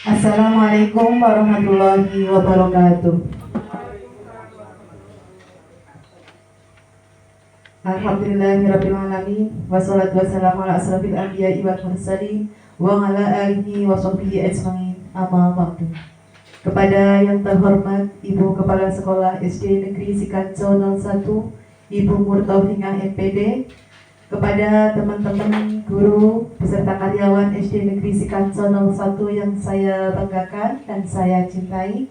Assalamualaikum warahmatullahi wabarakatuh. Alhamdulillahirabbil alamin wassalatu wassalamu ala asrofil anbiya'i wal mursalin wa ala alihi wa sahbihi ajmain. Amma ba'du. Kepada yang terhormat Ibu Kepala Sekolah SD Negeri Sikanco 01, Ibu Murtaufiqah MPD, kepada teman-teman guru beserta karyawan SD Negeri Sikanco 01 yang saya banggakan dan saya cintai.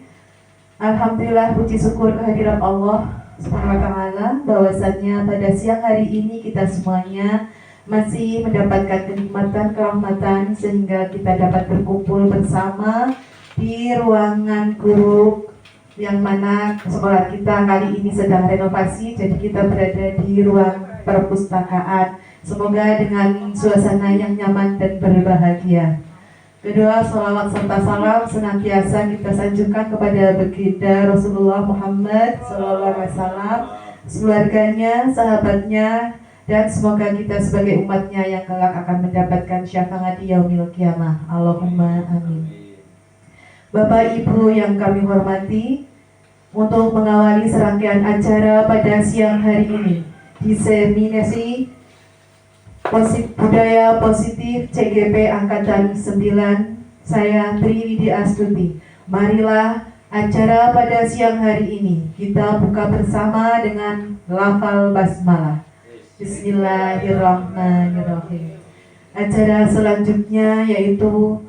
Alhamdulillah, puji syukur kehadirat Allah Subhanahu wa taala bahwasannya pada siang hari ini kita semuanya masih mendapatkan kenikmatan kerahmatan sehingga kita dapat berkumpul bersama di ruangan guru yang mana sekolah kita kali ini sedang renovasi, jadi kita berada di ruang perpustakaan. Semoga dengan suasana yang nyaman dan berbahagia. Kedua, salawat serta salam senantiasa kita sanjungkan kepada baginda Rasulullah Muhammad SAW, keluarganya, sahabatnya, dan semoga kita sebagai umatnya yang kelak akan mendapatkan syafaat di yaumil qiyamah. Allahumma amin. Bapak Ibu yang kami hormati, untuk mengawali serangkaian acara pada siang hari ini, diseminasi budaya positif CGP Angkatan 9, saya Triwidi Astuti. Marilah acara pada siang hari ini kita buka bersama dengan lafal basmalah. Bismillahirrahmanirrahim. Acara selanjutnya yaitu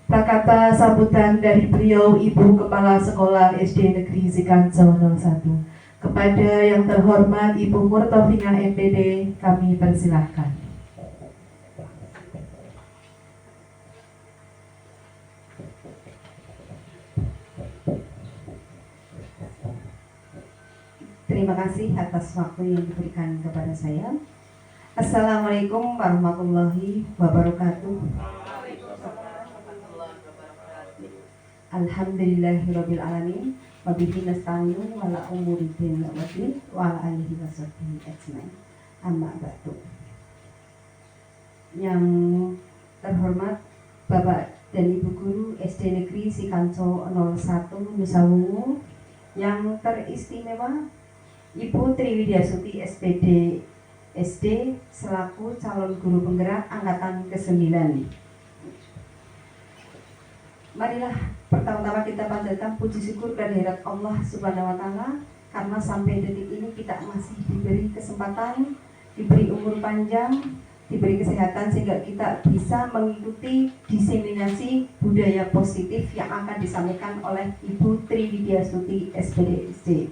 prakata sambutan dari beliau Ibu Kepala Sekolah SD Negeri Sikanco 01. Kepada yang terhormat Ibu Murtaufiqah MPD, kami persilahkan. Terima kasih atas waktu yang diberikan kepada saya. Assalamualaikum warahmatullahi wabarakatuh. Alhamdulillahirabbil alamin. Wabihi nasta'inu wala umuri din waddin wa ala alihi washabbihi ajmain. Amma ba'du. Yang terhormat Bapak dan Ibu Guru SD Negeri Sikanco 01 Nusa Wungu, yang teristimewa Ibu Triwidiasuti SPD SD selaku calon guru penggerak angkatan ke-9. Marilah pertama-tama kita panjatkan puji syukur kehadirat Allah Subhanahu wa taala karena sampai detik ini kita masih diberi kesempatan, diberi umur panjang, diberi kesehatan sehingga kita bisa mengikuti diseminasi budaya positif yang akan disampaikan oleh Ibu Triwidiasuti SPD.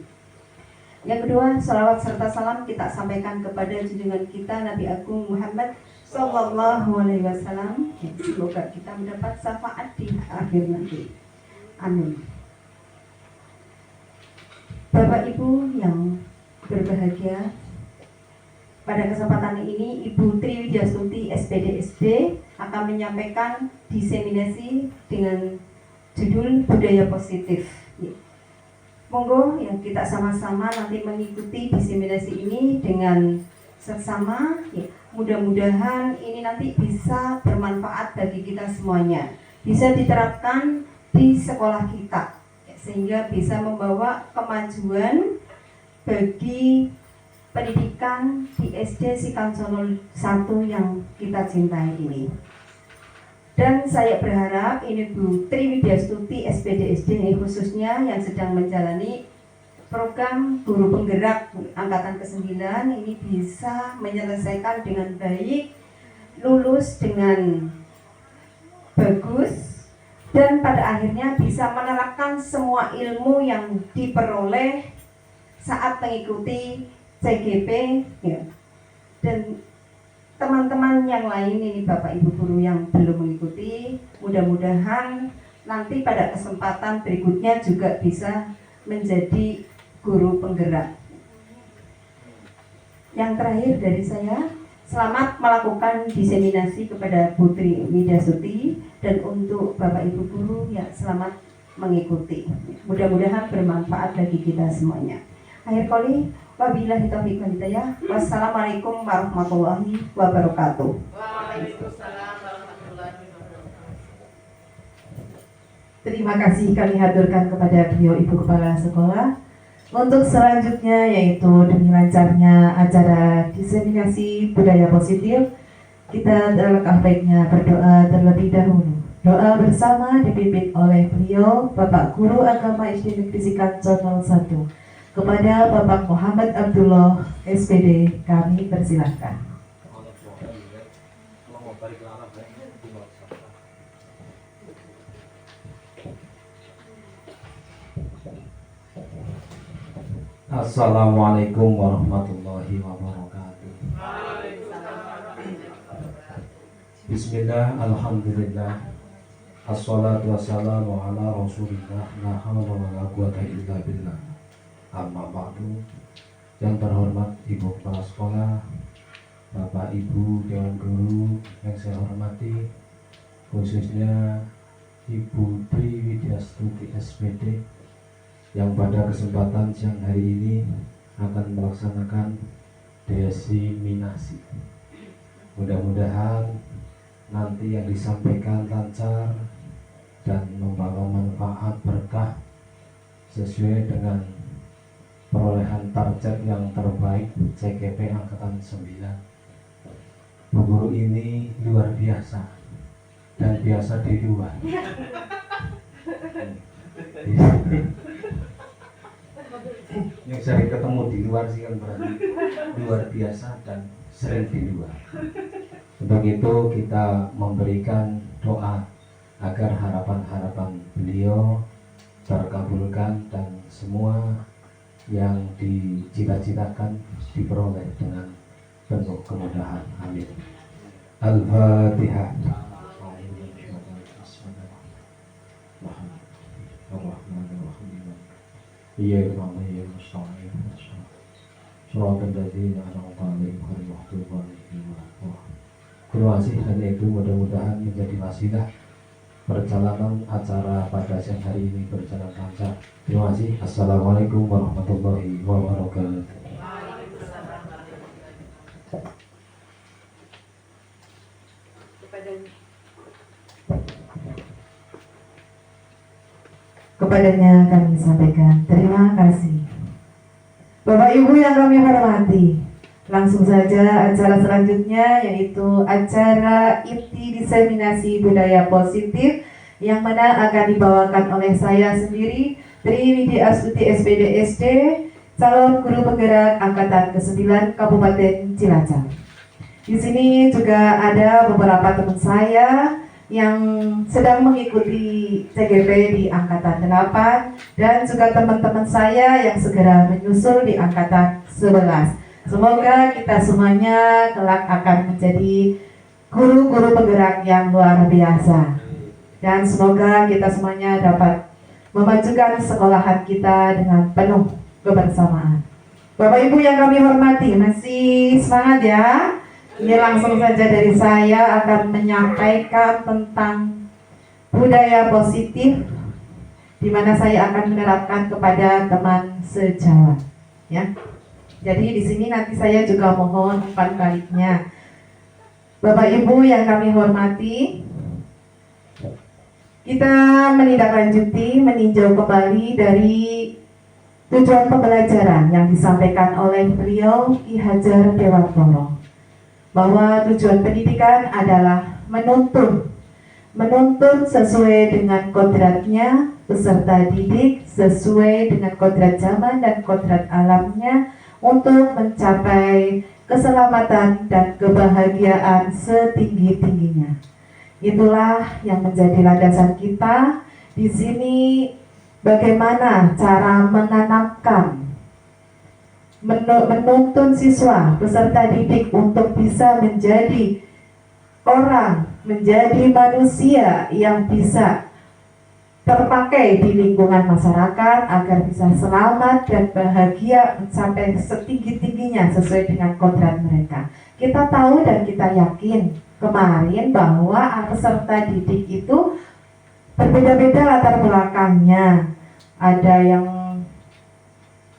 Yang kedua, salawat serta salam kita sampaikan kepada junjungan kita Nabi Agung Muhammad Sallallahu Alaihi Wasallam. Semoga kita mendapat syafaat di akhir nanti. Amin. Bapak Ibu yang berbahagia, pada kesempatan ini Ibu Triwidiasuti SPD akan menyampaikan diseminasi dengan judul budaya positif. Monggo yang kita sama-sama nanti mengikuti diseminasi ini dengan seksama. Mudah-mudahan ini nanti bisa bermanfaat bagi kita semuanya, bisa diterapkan di sekolah kita, sehingga bisa membawa kemajuan bagi pendidikan di SD Sikanco 01 yang kita cintai ini. Dan saya berharap ini Bu Triwidiasuti SPD khususnya yang sedang menjalani program guru penggerak angkatan ke-9 ini bisa menyelesaikan dengan baik, lulus dengan bagus, dan pada akhirnya bisa menerapkan semua ilmu yang diperoleh saat mengikuti CGP ya. Dan teman-teman yang lain ini Bapak Ibu guru yang belum mengikuti, mudah-mudahan nanti pada kesempatan berikutnya juga bisa menjadi guru penggerak. Yang terakhir dari saya, selamat melakukan diseminasi kepada Putri Widiasuti, dan untuk Bapak Ibu guru ya selamat mengikuti. Mudah-mudahan bermanfaat bagi kita semuanya. Akhir kali, wabillahi taufiq wal hidayah. Wassalamualaikum warahmatullahi wabarakatuh. Waalaikumsalam warahmatullahi wabarakatuh. Terima kasih kami haturkan kepada beliau Ibu Kepala Sekolah. Untuk selanjutnya yaitu demi lancarnya acara diseminasi budaya positif, kita alangkah baiknya berdoa terlebih dahulu. Doa bersama dipimpin oleh beliau Bapak Guru Agama SD Negeri Sikanco 01. Kepada Bapak Muhammad Abdullah SPD kami persilahkan. Assalamualaikum warahmatullahi wabarakatuh. Bismillah, alhamdulillah, assalatu wassalamu ala rasulillah, la hawla wa la quwata illa billah. Amma ba'du. Yang terhormat Ibu Kepala Sekolah, Bapak Ibu Dewan Guru yang saya hormati, khususnya Ibu Tri Widyastuti SPD yang pada kesempatan siang hari ini akan melaksanakan desiminasi. Mudah-mudahan nanti yang disampaikan lancar dan membawa manfaat berkah sesuai dengan perolehan target yang terbaik CGP Angkatan 9. Bu Guru ini luar biasa dan biasa di luar. Yang sering ketemu di luar sih kan berarti luar biasa dan sering di luar. Untuk itu kita memberikan doa agar harapan-harapan beliau terkabulkan dan semua yang dicita-citakan diperoleh dengan penuh kemudahan. Amin. Al-Fatihah. Iya, kami ya musta'in. Suratul ladzina an'amta 'alaihim ghairil maghdubi 'alaihim waladdallin. Terima kasih, hanya itu mudah-mudahan menjadi wasilah perjalanan acara pada siang hari ini berjalan lancar. Terima kasih. Assalamualaikum warahmatullahi wabarakatuh. Kepadanya kami sampaikan terima kasih. Bapak Ibu yang kami hormati, langsung saja acara selanjutnya yaitu acara inti diseminasi budaya positif yang mana akan dibawakan oleh saya sendiri, Tri Widyastuti SPD SD, calon guru penggerak angkatan ke-9 Kabupaten Cilacap. Di sini juga ada beberapa teman saya yang sedang mengikuti CGP di angkatan 8 dan juga teman-teman saya yang segera menyusul di angkatan 11. Semoga kita semuanya kelak akan menjadi guru-guru penggerak yang luar biasa. Dan semoga kita semuanya dapat memajukan sekolahan kita dengan penuh kebersamaan. Bapak Ibu yang kami hormati, masih semangat ya? Ini langsung saja dari saya akan menyampaikan tentang budaya positif, di mana saya akan menerapkan kepada teman sejawat. Ya, jadi di sini nanti saya juga mohon umpan baliknya. Bapak Ibu yang kami hormati, kita menindaklanjuti, meninjau kembali dari tujuan pembelajaran yang disampaikan oleh beliau Ki Hajar Dewantoro, bahwa tujuan pendidikan adalah menuntun sesuai dengan kodratnya peserta didik, sesuai dengan kodrat zaman dan kodrat alamnya untuk mencapai keselamatan dan kebahagiaan setinggi-tingginya. Itulah yang menjadi landasan kita di sini, bagaimana cara menanamkan, menuntun siswa peserta didik untuk bisa menjadi orang, menjadi manusia yang bisa terpakai di lingkungan masyarakat agar bisa selamat dan bahagia sampai setinggi-tingginya sesuai dengan kodrat mereka. Kita tahu dan kita yakin kemarin bahwa peserta didik itu berbeda-beda latar belakangnya. Ada yang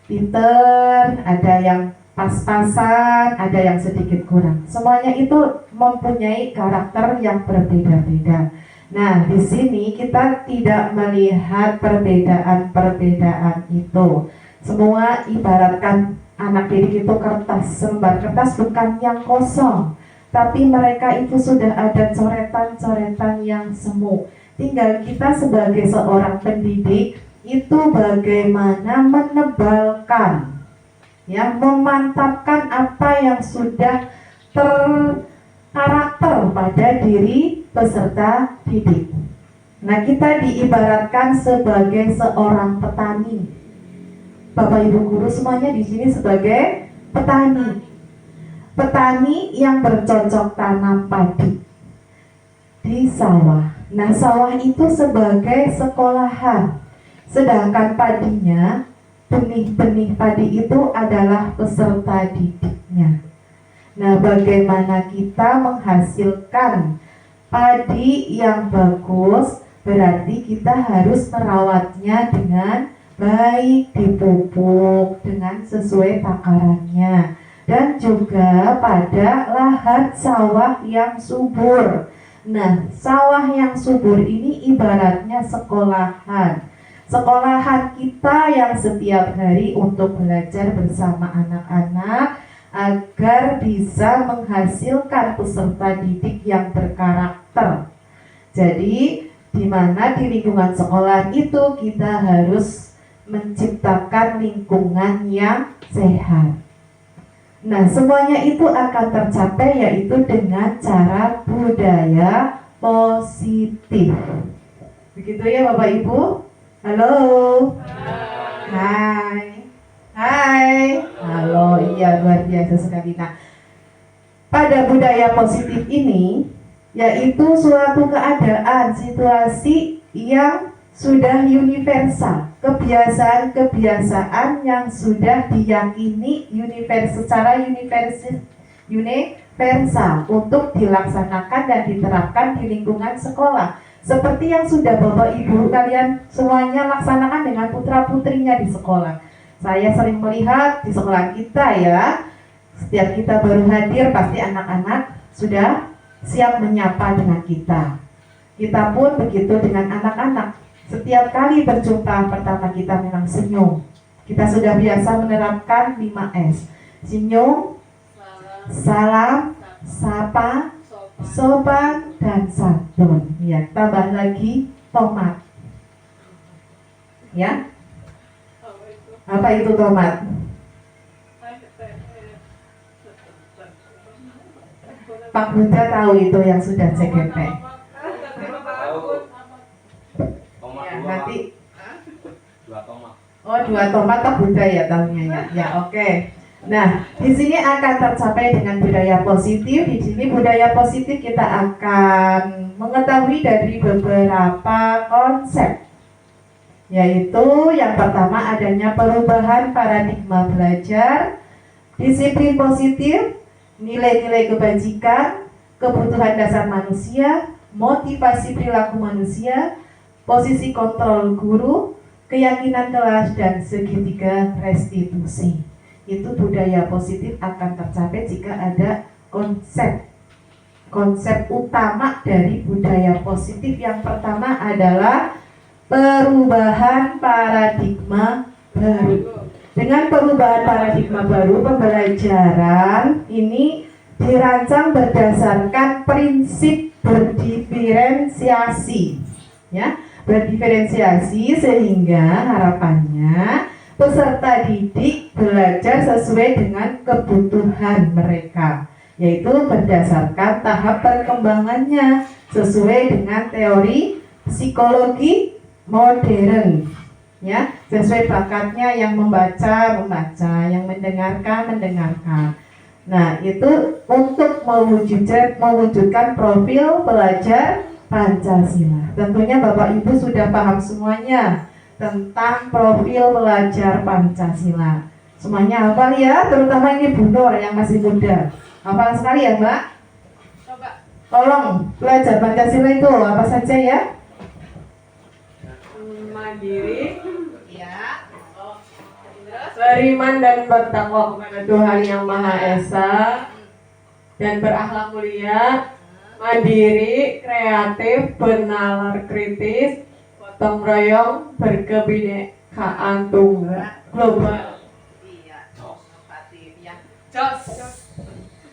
pinter, ada yang pas-pasan, ada yang sedikit kurang. Semuanya itu mempunyai karakter yang berbeda-beda. Nah, di sini kita tidak melihat perbedaan-perbedaan itu. Semua ibaratkan anak didik itu kertas, selembar kertas bukan yang kosong, tapi mereka itu sudah ada coretan-coretan yang semu. Tinggal kita sebagai seorang pendidik itu bagaimana menebalkan, ya, memantapkan apa yang sudah terkarakter pada diri peserta didik. Nah, kita diibaratkan sebagai seorang petani. Bapak Ibu guru semuanya di sini sebagai petani. Petani yang bercocok tanam padi di sawah. Nah, sawah itu sebagai sekolahan. Sedangkan padinya, benih-benih padi itu adalah peserta didiknya. Nah, bagaimana kita menghasilkan padi yang bagus, berarti kita harus merawatnya dengan baik, dipupuk dengan sesuai takarannya, dan juga pada lahan sawah yang subur. Nah, sawah yang subur ini ibaratnya sekolahan. Sekolahan kita yang setiap hari untuk belajar bersama anak-anak agar bisa menghasilkan peserta didik yang berkarakter. Jadi, di mana di lingkungan sekolah itu kita harus menciptakan lingkungan yang sehat. Nah, semuanya itu akan tercapai yaitu dengan cara budaya positif. Begitu ya Bapak Ibu? Halo. Hai. Hai. Halo, iya luar biasa sekali. Nah, pada budaya positif ini yaitu suatu keadaan, situasi yang sudah universal, kebiasaan-kebiasaan yang sudah diyakini secara universal untuk dilaksanakan dan diterapkan di lingkungan sekolah. Seperti yang sudah Bapak Ibu kalian semuanya laksanakan dengan putra-putrinya di sekolah. Saya sering melihat di sekolah kita ya, setiap kita baru hadir pasti anak-anak sudah siap menyapa dengan kita. Kita pun begitu dengan anak-anak. Setiap kali berjumpa pertama kita memang senyum. Kita sudah biasa menerapkan 5S. Senyum, salam, sapa, sopan, dan santun. Ya, tambah lagi tomat. Ya. Apa itu tomat? Pak Bunda tahu itu yang sudah CGP. Ya, nanti dua tomat Pak Bunda ya tahunya ya. Ya, oke. Nah, di sini akan tercapai dengan budaya positif. Di sini budaya positif kita akan mengetahui dari beberapa konsep. Yaitu yang pertama adanya perubahan paradigma belajar, disiplin positif, nilai-nilai kebajikan, kebutuhan dasar manusia, motivasi perilaku manusia, posisi kontrol guru, keyakinan kelas, dan segitiga restitusi. Itu budaya positif akan tercapai jika ada konsep utama dari budaya positif. Yang pertama adalah perubahan paradigma baru. Dengan perubahan paradigma baru, pembelajaran ini dirancang berdasarkan prinsip berdiferensiasi, ya, berdiferensiasi sehingga harapannya peserta didik belajar sesuai dengan kebutuhan mereka, yaitu berdasarkan tahap perkembangannya sesuai dengan teori psikologi modern, ya, sesuai bakatnya, yang membaca, yang mendengarkan. Nah, itu untuk mewujudkan profil pelajar Pancasila. Tentunya Bapak Ibu sudah paham semuanya tentang profil pelajar Pancasila. Semuanya hafal ya, terutama ini Bu Nur yang masih muda. Hafal sekali ya, Mbak? Coba. Tolong, pelajar Pancasila itu apa saja ya? Mandiri, Ya. beriman dan bertakwa kepada Tuhan Yang Maha Esa, dan berakhlak mulia, mandiri, kreatif, bernalar kritis, gotong royong, berkebinekaan tunggal global. Iya, inovatif ya. Jos.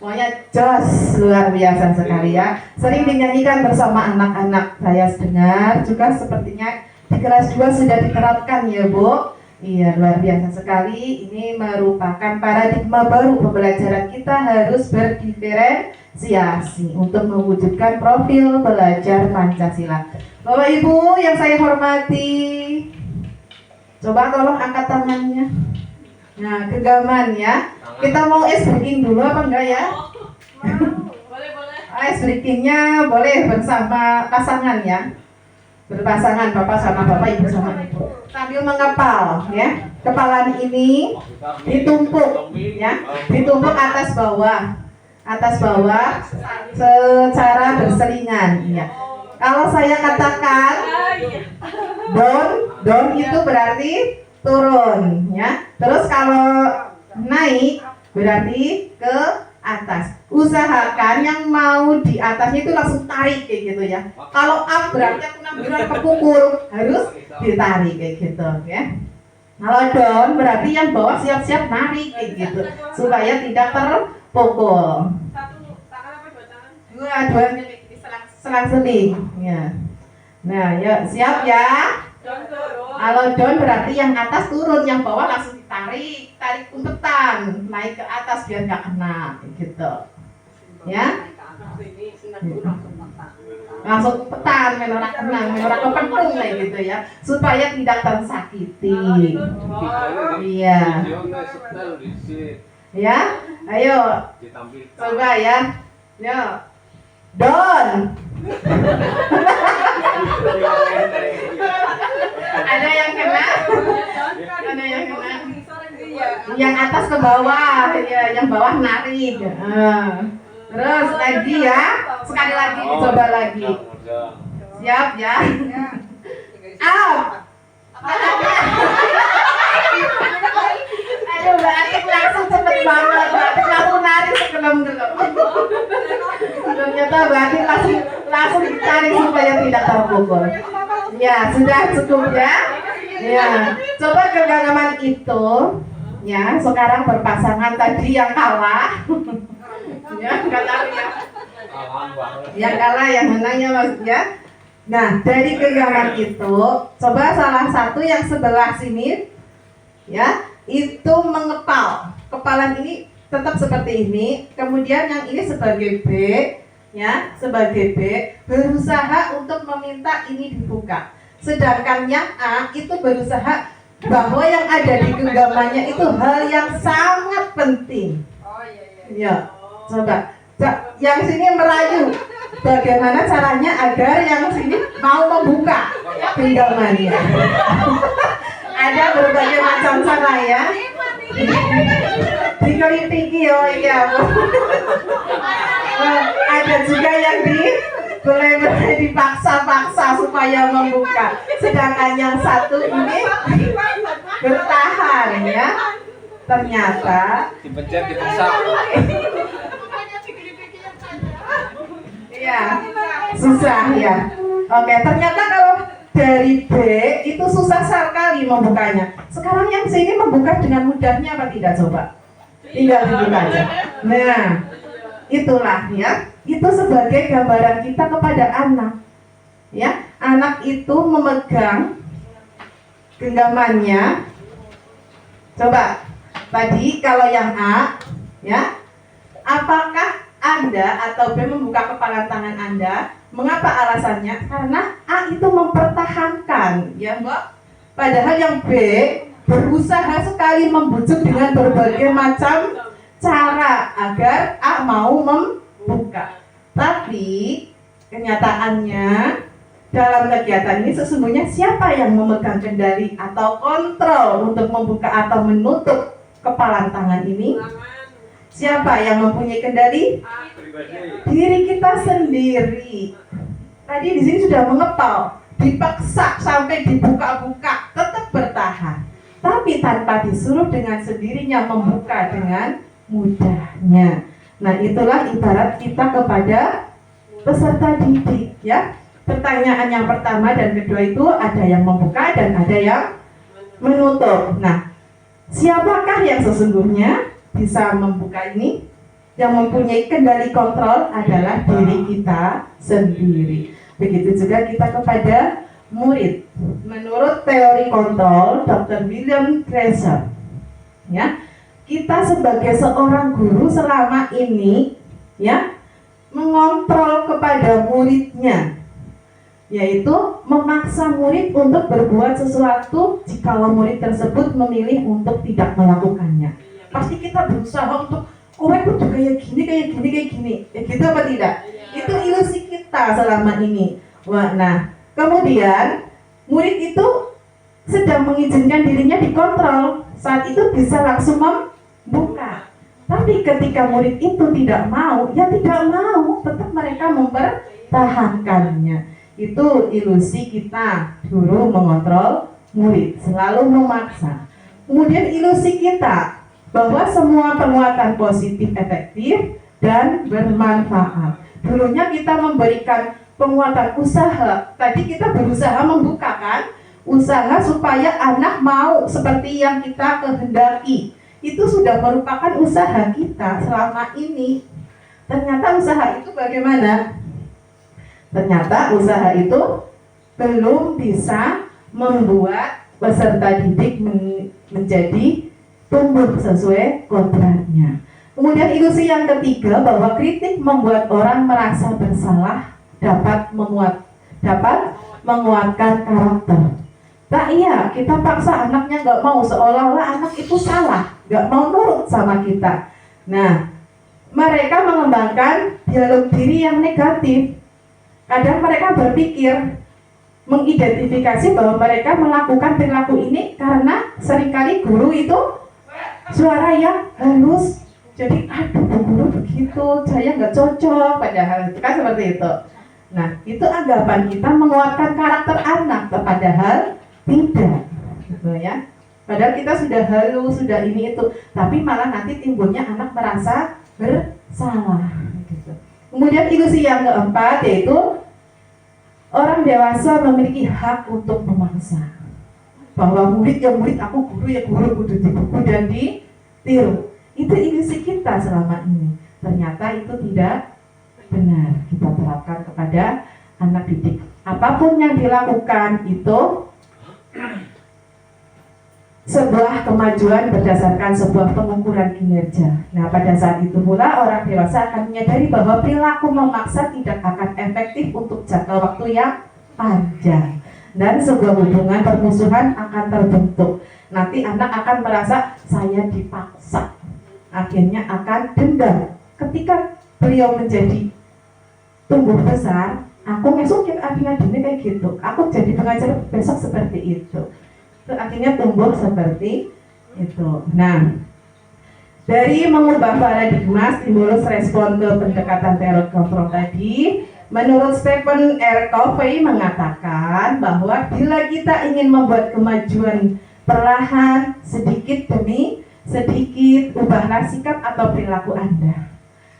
Semuanya jos, luar biasa sekali ya. Sering dinyanyikan bersama anak-anak. Saya dengar juga sepertinya di kelas 2 sudah diterapkan ya Bu. Iya, luar biasa sekali. Ini merupakan paradigma baru pembelajaran kita harus berdiferensiasi untuk mewujudkan profil belajar Pancasila. Bapak Ibu yang saya hormati, coba tolong angkat tangannya. Nah, genggaman ya. Kita mau ice breaking dulu apa enggak ya? Boleh. Ice breakingnya boleh bersama pasangan ya. Berpasangan Bapak sama Bapak, Ibu sama Ibu. Sambil mengepal ya. Kepalan ini ditumpuk ya. Ditumpuk atas bawah. Atas bawah secara berselingan ya. Kalau saya katakan down itu berarti turun ya. Terus kalau naik berarti ke atas. Usahakan yang mau di atasnya itu langsung tarik kayak gitu ya. Kalau up berarti aku nampilan kepukul, harus ditarik kayak gitu ya. Kalau down berarti yang bawah siap-siap narik kayak gitu supaya tidak terpukul. Satu tangan apa dua tangan? Dua selang-seling ya. Nah, ya siap ya. Down turun. Kalau down berarti yang atas turun, yang bawah langsung ditarik, tarik umpetan, naik ke atas biar nggak kena, gitu. Ya, langsung umpetan, menolak kena, menolak kepentung kayak gitu ya, supaya tidak tersakiti. Iya. Ya, ayo, coba ya, yo, down. Ada yang kena? Ada yang kena? Yang atas ke bawah, ya, yang bawah narik. Terus lagi ya, sekali lagi coba lagi. Siap ya? Up. Aduh, Mbak Atik langsung cepet banget. Mbak Atik langsung narik sekelem-kelem. Ternyata Mbak Atik langsung ditarik supaya tidak terpukul. Ya, sudah cukup ya. Ya, coba kegagaman itu. Ya, sekarang berpasangan tadi yang kalah. Ya, nggak tahu ya. Yang kalah, yang menangnya maksudnya. Nah, dari genggaman itu, coba salah satu yang sebelah sini, ya, itu mengepal. Kepalan ini tetap seperti ini. Kemudian yang ini sebagai B, ya, sebagai B, berusaha untuk meminta ini dibuka. Sedangkan yang A itu berusaha bahwa yang ada di genggamannya itu hal yang sangat penting. Ya, coba. Yang sini merayu. Bagaimana caranya agar yang sini mau membuka genggamannya? Ada berbagai macam cara ya. Dikelitiki oh iya. Ada juga yang boleh dipaksa-paksa supaya membuka. Sedangkan yang satu ini bertahan ya. Ternyata dipencet dipaksa. Iya, susah ya. Oke, ternyata kalau dari B itu susah sekali membukanya. Sekarang yang sini membuka dengan mudahnya apa tidak coba? Tinggal dibuka aja. Nah, itulah ya. Itu sebagai gambaran kita kepada anak. Ya, anak itu memegang genggamannya. Coba, tadi kalau yang A, ya, apakah Anda atau B membuka kepalan tangan Anda? Mengapa alasannya? Karena A itu mempertahankan, ya Mbak. Padahal yang B berusaha sekali membujuk dengan berbagai macam cara agar A mau membuka. Tapi kenyataannya dalam kegiatan ini sesungguhnya siapa yang memegang kendali atau kontrol untuk membuka atau menutup kepalan tangan ini? Siapa yang mempunyai kendali? Diri kita sendiri. Tadi di sini sudah mengepal, dipaksa sampai dibuka-buka, tetap bertahan. Tapi tanpa disuruh dengan sendirinya membuka dengan mudahnya. Nah, itulah ibarat kita kepada peserta didik ya. Pertanyaan yang pertama dan kedua itu ada yang membuka dan ada yang menutup. Nah, siapakah yang sesungguhnya bisa membuka ini? Yang mempunyai kendali kontrol adalah diri kita sendiri. Begitu juga kita kepada murid. Menurut teori kontrol Dr. William Glasser, ya, kita sebagai seorang guru selama ini ya mengontrol kepada muridnya, yaitu memaksa murid untuk berbuat sesuatu jikalau murid tersebut memilih untuk tidak melakukannya. Pasti kita berusaha untuk kowe kudu kayak gini. Gitu apa tidak? Itu ilusi kita selama ini. Wah, nah, kemudian murid itu sedang mengizinkan dirinya dikontrol. Saat itu bisa langsung membuka. Tapi ketika murid itu tidak mau, ya tidak mau, tetap mereka mempertahankannya. Itu ilusi kita, guru mengontrol murid, selalu memaksa. Kemudian ilusi kita bahwa semua penguatan positif efektif dan bermanfaat. Dulunya kita memberikan penguatan usaha. Tadi kita berusaha membuka kan? Usaha supaya anak mau seperti yang kita kehendaki. Itu sudah merupakan usaha kita selama ini. Ternyata usaha itu bagaimana? Ternyata usaha itu belum bisa membuat peserta didik menjadi tumbuh sesuai kodratnya. Kemudian ilusi yang ketiga bahwa kritik membuat orang merasa bersalah, dapat menguatkan karakter. Tak iya, kita paksa anaknya nggak mau, seolah-olah anak itu salah, nggak mau nurut sama kita. Nah, mereka mengembangkan dialog diri yang negatif. Kadang mereka berpikir, mengidentifikasi bahwa mereka melakukan perilaku ini karena seringkali guru itu suara yang halus. Jadi, aduh, bu guru begitu, saya nggak cocok, padahal itu kan seperti itu. Nah, itu anggapan kita menguatkan karakter anak, padahal tidak, gitu ya. Padahal kita sudah halus, sudah ini itu, tapi malah nanti timbulnya anak merasa bersalah. Gitu. Kemudian ilusi yang keempat yaitu orang dewasa memiliki hak untuk memaksa. Bahwa murid ya murid, aku guru ya guru, kudu dibuku dan ditiru. Itu ilusi kita selama ini. Ternyata itu tidak benar kita terapkan kepada anak didik. Apapun yang dilakukan itu sebuah kemajuan berdasarkan sebuah pengukuran kinerja. Nah, pada saat itu pula orang dewasa akan menyadari bahwa perilaku memaksa tidak akan efektif untuk jangka waktu yang panjang. Dan sebuah hubungan permusuhan akan terbentuk. Nanti anak akan merasa saya dipaksa. Akhirnya akan dendam. Ketika beliau menjadi tumbuh besar, aku besok akhirnya kayak gitu. Aku jadi pengajar besok seperti itu. Akhirnya tumbuh seperti itu. Nah, dari mengubah paradigma stimulus respon ke pendekatan teori kontrol tadi, menurut Stephen R. Covey mengatakan bahwa bila kita ingin membuat kemajuan perlahan, sedikit demi sedikit, ubahlah sikap atau perilaku Anda.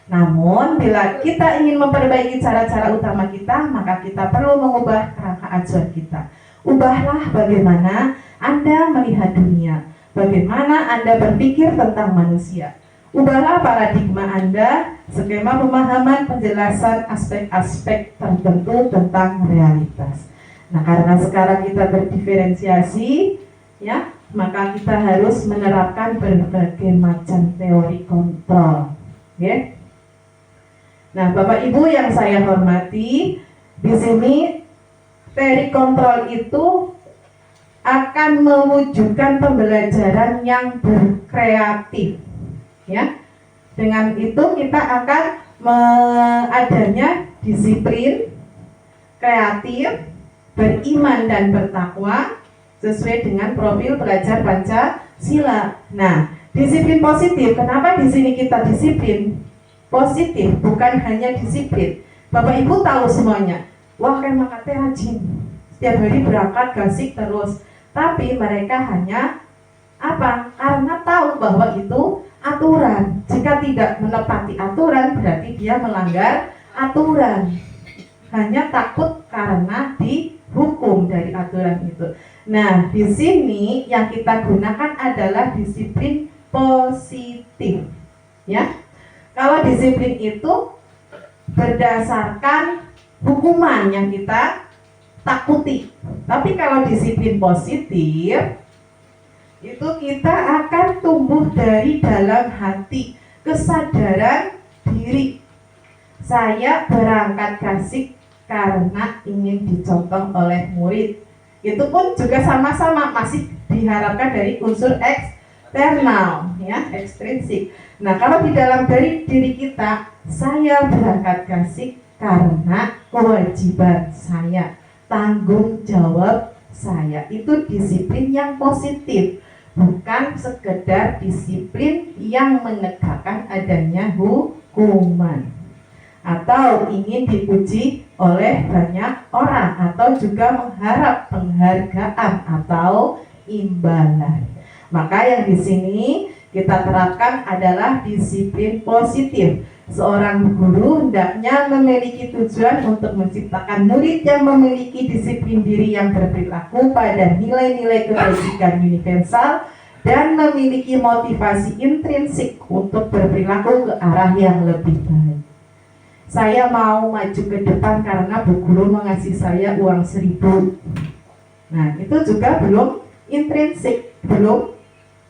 Namun, bila kita ingin memperbaiki cara-cara utama kita, maka kita perlu mengubah kerangka acuan kita. Ubahlah bagaimana Anda melihat dunia, bagaimana Anda berpikir tentang manusia. Ubahlah paradigma Anda, skema pemahaman, penjelasan aspek-aspek tertentu tentang realitas. Nah, karena sekarang kita berdiferensiasi, ya, maka kita harus menerapkan berbagai macam teori kontrol. Okay? Nah, Bapak Ibu yang saya hormati, di sini teori kontrol itu akan mewujudkan pembelajaran yang berkreatif, ya. Dengan itu kita akan adanya disiplin, kreatif, beriman dan bertakwa sesuai dengan profil pelajar Pancasila. Nah, disiplin positif. Kenapa di sini kita disiplin positif, bukan hanya disiplin? Bapak Ibu tahu semuanya. Wah, kayak makanya rajin. Setiap hari berangkat gasik terus. Tapi mereka hanya apa? Karena tahu bahwa itu aturan. Jika tidak menepati aturan, berarti dia melanggar aturan. hanya takut karena dihukum dari aturan itu. Nah, di sini yang kita gunakan adalah disiplin positif. Ya. Kalau disiplin itu berdasarkan hukuman yang kita takuti. Tapi kalau disiplin positif itu kita akan tumbuh dari dalam hati, kesadaran diri. Saya berangkat kasih karena ingin dicontoh oleh murid. Itu pun juga sama-sama masih diharapkan dari unsur eksternal, ya, ekstrinsik. Nah, kalau di dalam dari diri kita, saya berangkat kasih karena kewajiban saya, tanggung jawab saya. Itu disiplin yang positif, bukan sekedar disiplin yang menegakkan adanya hukuman atau ingin dipuji oleh banyak orang atau juga mengharap penghargaan atau imbalan. Maka yang di sini kita terapkan adalah disiplin positif. Seorang guru hendaknya memiliki tujuan untuk menciptakan murid yang memiliki disiplin diri yang berperilaku pada nilai-nilai kebajikan universal dan memiliki motivasi intrinsik untuk berperilaku ke arah yang lebih baik. Saya mau maju ke depan karena Bu Guru mengasih saya uang 1.000. Nah, itu juga belum intrinsik, belum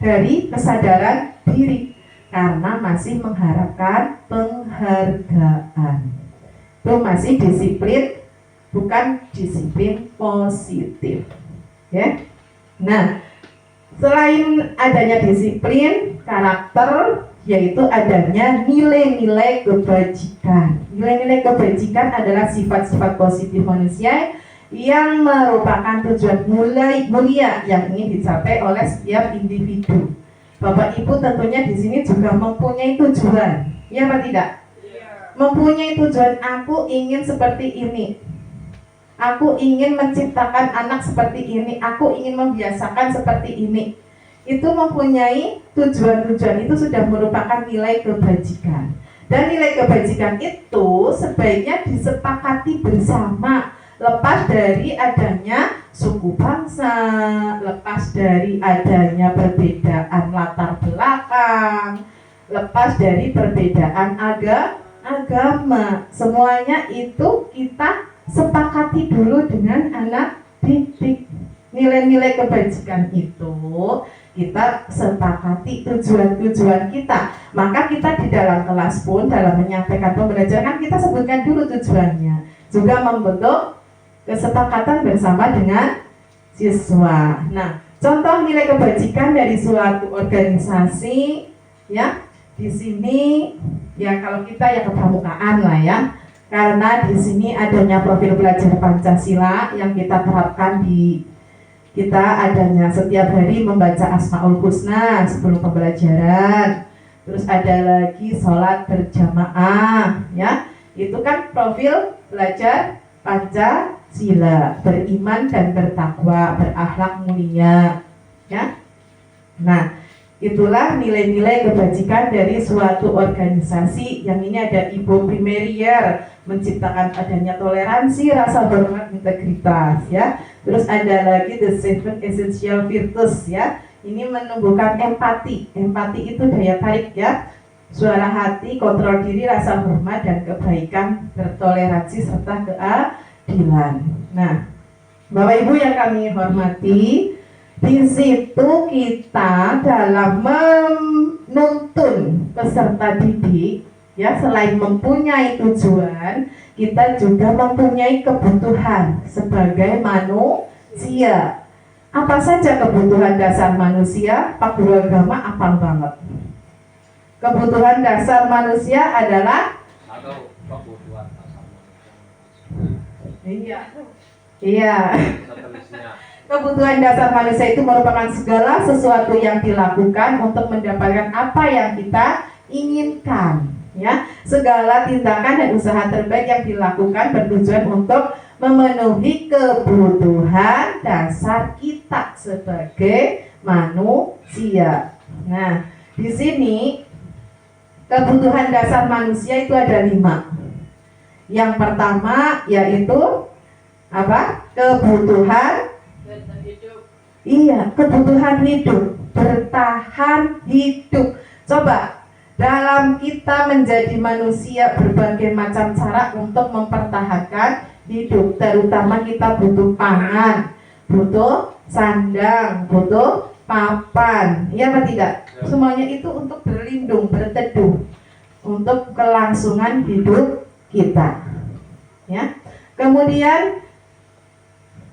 dari kesadaran diri karena masih mengharapkan penghargaan. Itu masih disiplin, bukan disiplin positif. Ya. Nah, selain adanya disiplin, karakter, yaitu adanya nilai-nilai kebajikan. Nilai-nilai kebajikan adalah sifat-sifat positif manusia yang merupakan tujuan mulia yang ingin dicapai oleh setiap individu. Bapak Ibu tentunya di sini juga mempunyai tujuan, ya apa tidak? Mempunyai tujuan, aku ingin seperti ini. Aku ingin menciptakan anak seperti ini. Aku ingin membiasakan seperti ini. Itu mempunyai tujuan-tujuan, itu sudah merupakan nilai kebajikan. Dan nilai kebajikan itu sebaiknya disepakati bersama. Lepas dari adanya suku bangsa, lepas dari adanya perbedaan latar belakang, lepas dari perbedaan agama, semuanya itu kita sepakati dulu dengan anak didik. Nilai-nilai kebajikan itu kita sepakati tujuan-tujuan kita. Maka kita di dalam kelas pun dalam menyampaikan pembelajaran kita sebutkan dulu tujuannya. Juga membentuk kesepakatan bersama dengan siswa. Nah, contoh nilai kebajikan dari suatu organisasi, ya, di sini, ya kalau kita ya kepramukaan lah ya, karena di sini adanya profil belajar Pancasila yang kita terapkan di kita adanya setiap hari membaca Asmaul Husna sebelum pembelajaran. Terus ada lagi sholat berjamaah, ya, itu kan profil belajar Pancasila, beriman dan bertakwa, berakhlak mulia, ya. Nah, itulah nilai-nilai kebajikan dari suatu organisasi. Yang ini ada Ibu Primerier, menciptakan adanya toleransi, rasa hormat, integritas, ya. Terus ada lagi the seven essential virtues, ya. Ini menumbuhkan empati. Empati itu daya tarik, ya. Suara hati, kontrol diri, rasa hormat dan kebaikan, bertoleransi serta keadilan. Nah, Bapak Ibu yang kami hormati, di situ kita dalam menuntun peserta didik, ya, selain mempunyai tujuan, kita juga mempunyai kebutuhan sebagai manusia. Apa saja kebutuhan dasar manusia? Pak Guru Agama apal banget. Kebutuhan dasar manusia adalah kebutuhan dasar Iya. Kebutuhan dasar manusia itu merupakan segala sesuatu yang dilakukan untuk mendapatkan apa yang kita inginkan, ya. Segala tindakan dan usaha terbaik yang dilakukan bertujuan untuk memenuhi kebutuhan dasar kita sebagai manusia. Nah, di sini kebutuhan dasar manusia itu ada 5. Yang pertama yaitu apa? Kebutuhan. Iya, kebutuhan hidup, bertahan hidup. Coba, dalam kita menjadi manusia berbagai macam cara untuk mempertahankan hidup. Terutama kita butuh pangan, butuh sandang, butuh papan. Iya apa tidak? Semuanya itu untuk berlindung, berteduh, untuk kelangsungan hidup kita. Ya. Kemudian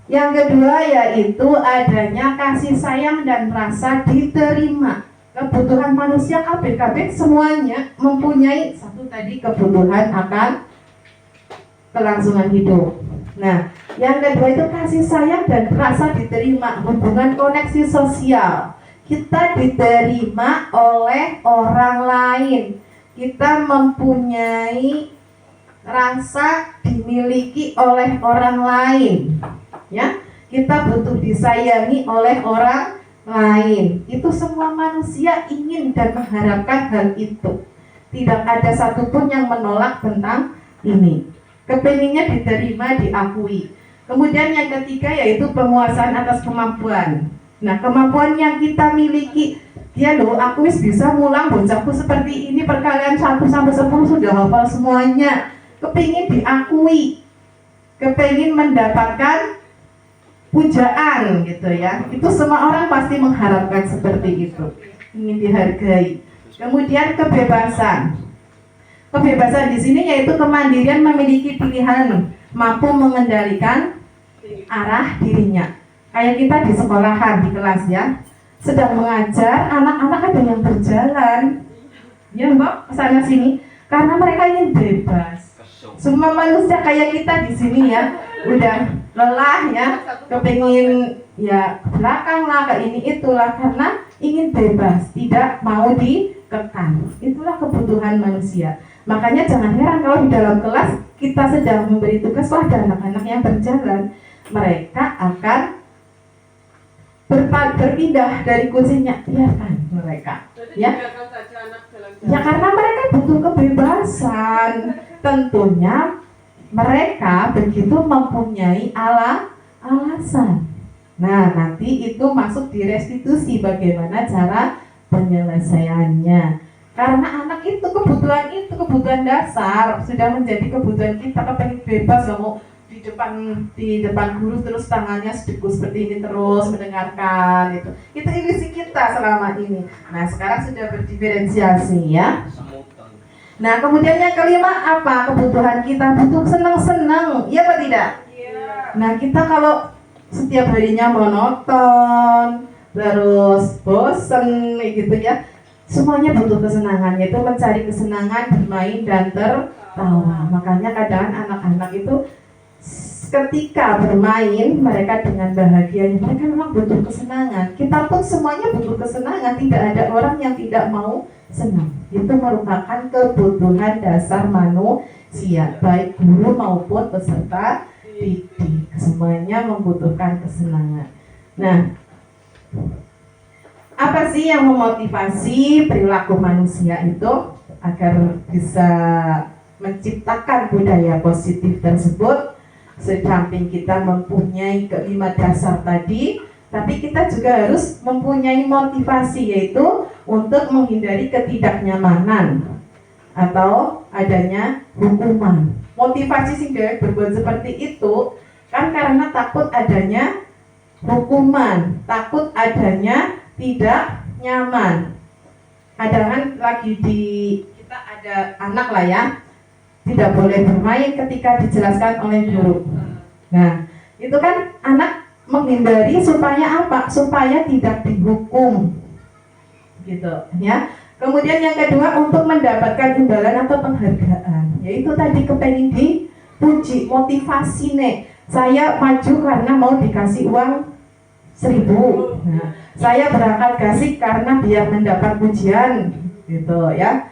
yang kedua yaitu adanya kasih sayang dan rasa diterima. Kebutuhan manusia KBKB semuanya mempunyai satu tadi, kebutuhan akan kelangsungan hidup. Nah, yang kedua itu kasih sayang dan rasa diterima, hubungan koneksi sosial. Kita diterima oleh orang lain. Kita mempunyai rasa dimiliki oleh orang lain. Ya, kita butuh disayangi oleh orang lain. Itu semua manusia ingin dan mengharapkan hal itu. Tidak ada satupun yang menolak tentang ini. Kepenginnya diterima, diakui. Kemudian yang ketiga yaitu penguasaan atas kemampuan. Nah, kemampuan yang kita miliki, dia loh, aku bisa mulang bocahku seperti ini, perkalian 1 sampai 10 sudah hafal semuanya. Kepingin diakui, kepingin mendapatkan pujaan gitu ya. Itu semua orang pasti mengharapkan seperti itu, ingin dihargai. Kemudian kebebasan. Kebebasan di sini yaitu kemandirian, memiliki pilihan, mampu mengendalikan arah dirinya. Kayak kita di sekolahan, di kelas ya, sedang mengajar, anak-anak ada yang berjalan, ya mbak, kesana sini, karena mereka ingin bebas. Semua manusia kayak kita di sini ya, udah lelah ya, kepengin ya belakang lah, ke ini itulah, karena ingin bebas, tidak mau dikekang. Itulah kebutuhan manusia. Makanya jangan heran kalau di dalam kelas kita sedang memberi tugas, wah ada anak-anak yang berjalan, mereka akan berpindah dari kursinya, biarkan mereka ya. Ya karena mereka butuh kebebasan. Tentunya mereka begitu mempunyai alasan. Nah, nanti itu masuk di restitusi, bagaimana cara penyelesaiannya. Karena anak itu kebutuhan dasar, sudah menjadi kebutuhan kita. Kepengen bebas, gak mau di depan guru terus tangannya seperti ini terus mendengarkan itu ilisi kita selama ini. Nah, sekarang sudah berdiferensiasi ya. Nah, kemudian yang kelima apa? Kebutuhan kita butuh senang-senang, iya apa tidak? Iya. Nah, kita kalau setiap harinya monoton, terus bosen gitu ya, semuanya butuh kesenangan, yaitu mencari kesenangan, bermain dan tertawa. Makanya kadang anak-anak itu ketika bermain, mereka dengan bahagianya, mereka memang butuh kesenangan. Kita pun semuanya butuh kesenangan, tidak ada orang yang tidak mau senang. Itu merupakan kebutuhan dasar manusia, baik guru maupun peserta didik, semuanya membutuhkan kesenangan. Nah, apa sih yang memotivasi perilaku manusia itu agar bisa menciptakan budaya positif tersebut? Sesamping kita mempunyai kelima dasar tadi, tapi kita juga harus mempunyai motivasi, yaitu untuk menghindari ketidaknyamanan atau adanya hukuman. Motivasi sehingga berbuat seperti itu kan karena takut adanya hukuman, takut adanya tidak nyaman. Kadang lagi kita ada anak lah ya, tidak boleh bermain ketika dijelaskan oleh guru. Nah, itu kan anak menghindari supaya apa? Supaya tidak dihukum, gitu ya. Kemudian yang kedua, untuk mendapatkan imbalan atau penghargaan, yaitu tadi kepengen dipuji, motivasi nih. Saya maju karena mau dikasih uang 1.000. Nah, saya berangkat kasih karena biar mendapat pujian, gitu ya.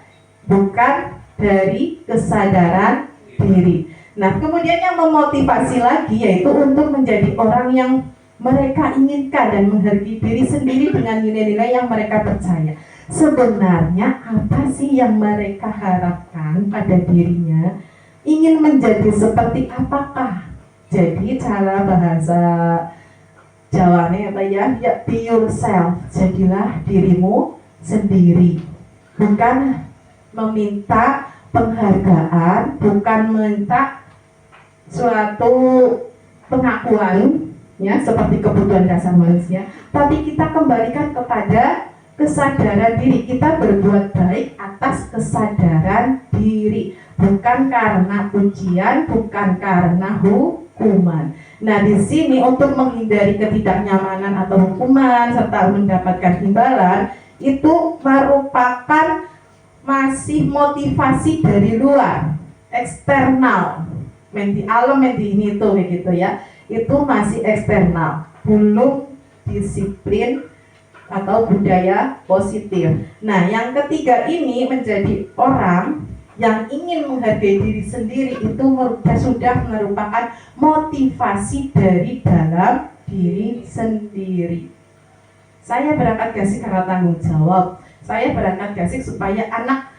Bukan dari kesadaran diri. Nah, kemudian yang memotivasi lagi yaitu untuk menjadi orang yang mereka inginkan dan menghargai diri sendiri dengan nilai-nilai yang mereka percaya. Sebenarnya apa sih yang mereka harapkan pada dirinya? ingin menjadi seperti apakah? Jadi cara bahasa Jawanya apa ya? Ya, be yourself. Jadilah dirimu sendiri. Bukan meminta penghargaan, bukan minta suatu pengakuan ya seperti kebutuhan dasar manusia, tapi kita kembalikan kepada kesadaran diri. Kita berbuat baik atas kesadaran diri, bukan karena pujian, bukan karena hukuman. Nah, di sini untuk menghindari ketidaknyamanan atau hukuman serta mendapatkan imbalan itu merupakan masih motivasi dari luar, eksternal. Di alam di ini tuh begitu ya. Itu masih eksternal, belum disiplin atau budaya positif. Nah, yang ketiga ini menjadi orang yang ingin menghargai diri sendiri itu sudah merupakan motivasi dari dalam diri sendiri. Saya berangkat gasik karena tanggung jawab. Saya berangkat gasik supaya anak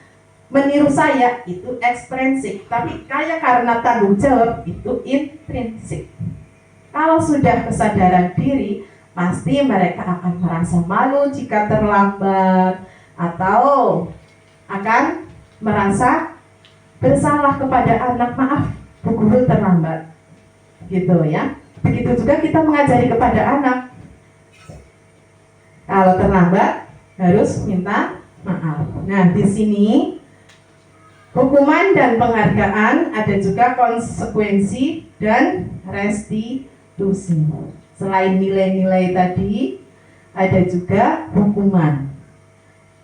meniru saya, itu ekstrinsik. Tapi karena tanggung jawab itu intrinsik. Kalau sudah kesadaran diri, pasti mereka akan merasa malu jika terlambat atau akan merasa bersalah kepada anak, maaf Bu Guru terlambat, gitu ya. Begitu juga kita mengajari kepada anak, kalau terlambat harus minta maaf. Nah, di sini hukuman dan penghargaan, ada juga konsekuensi dan restitusi. Selain nilai-nilai tadi, ada juga hukuman,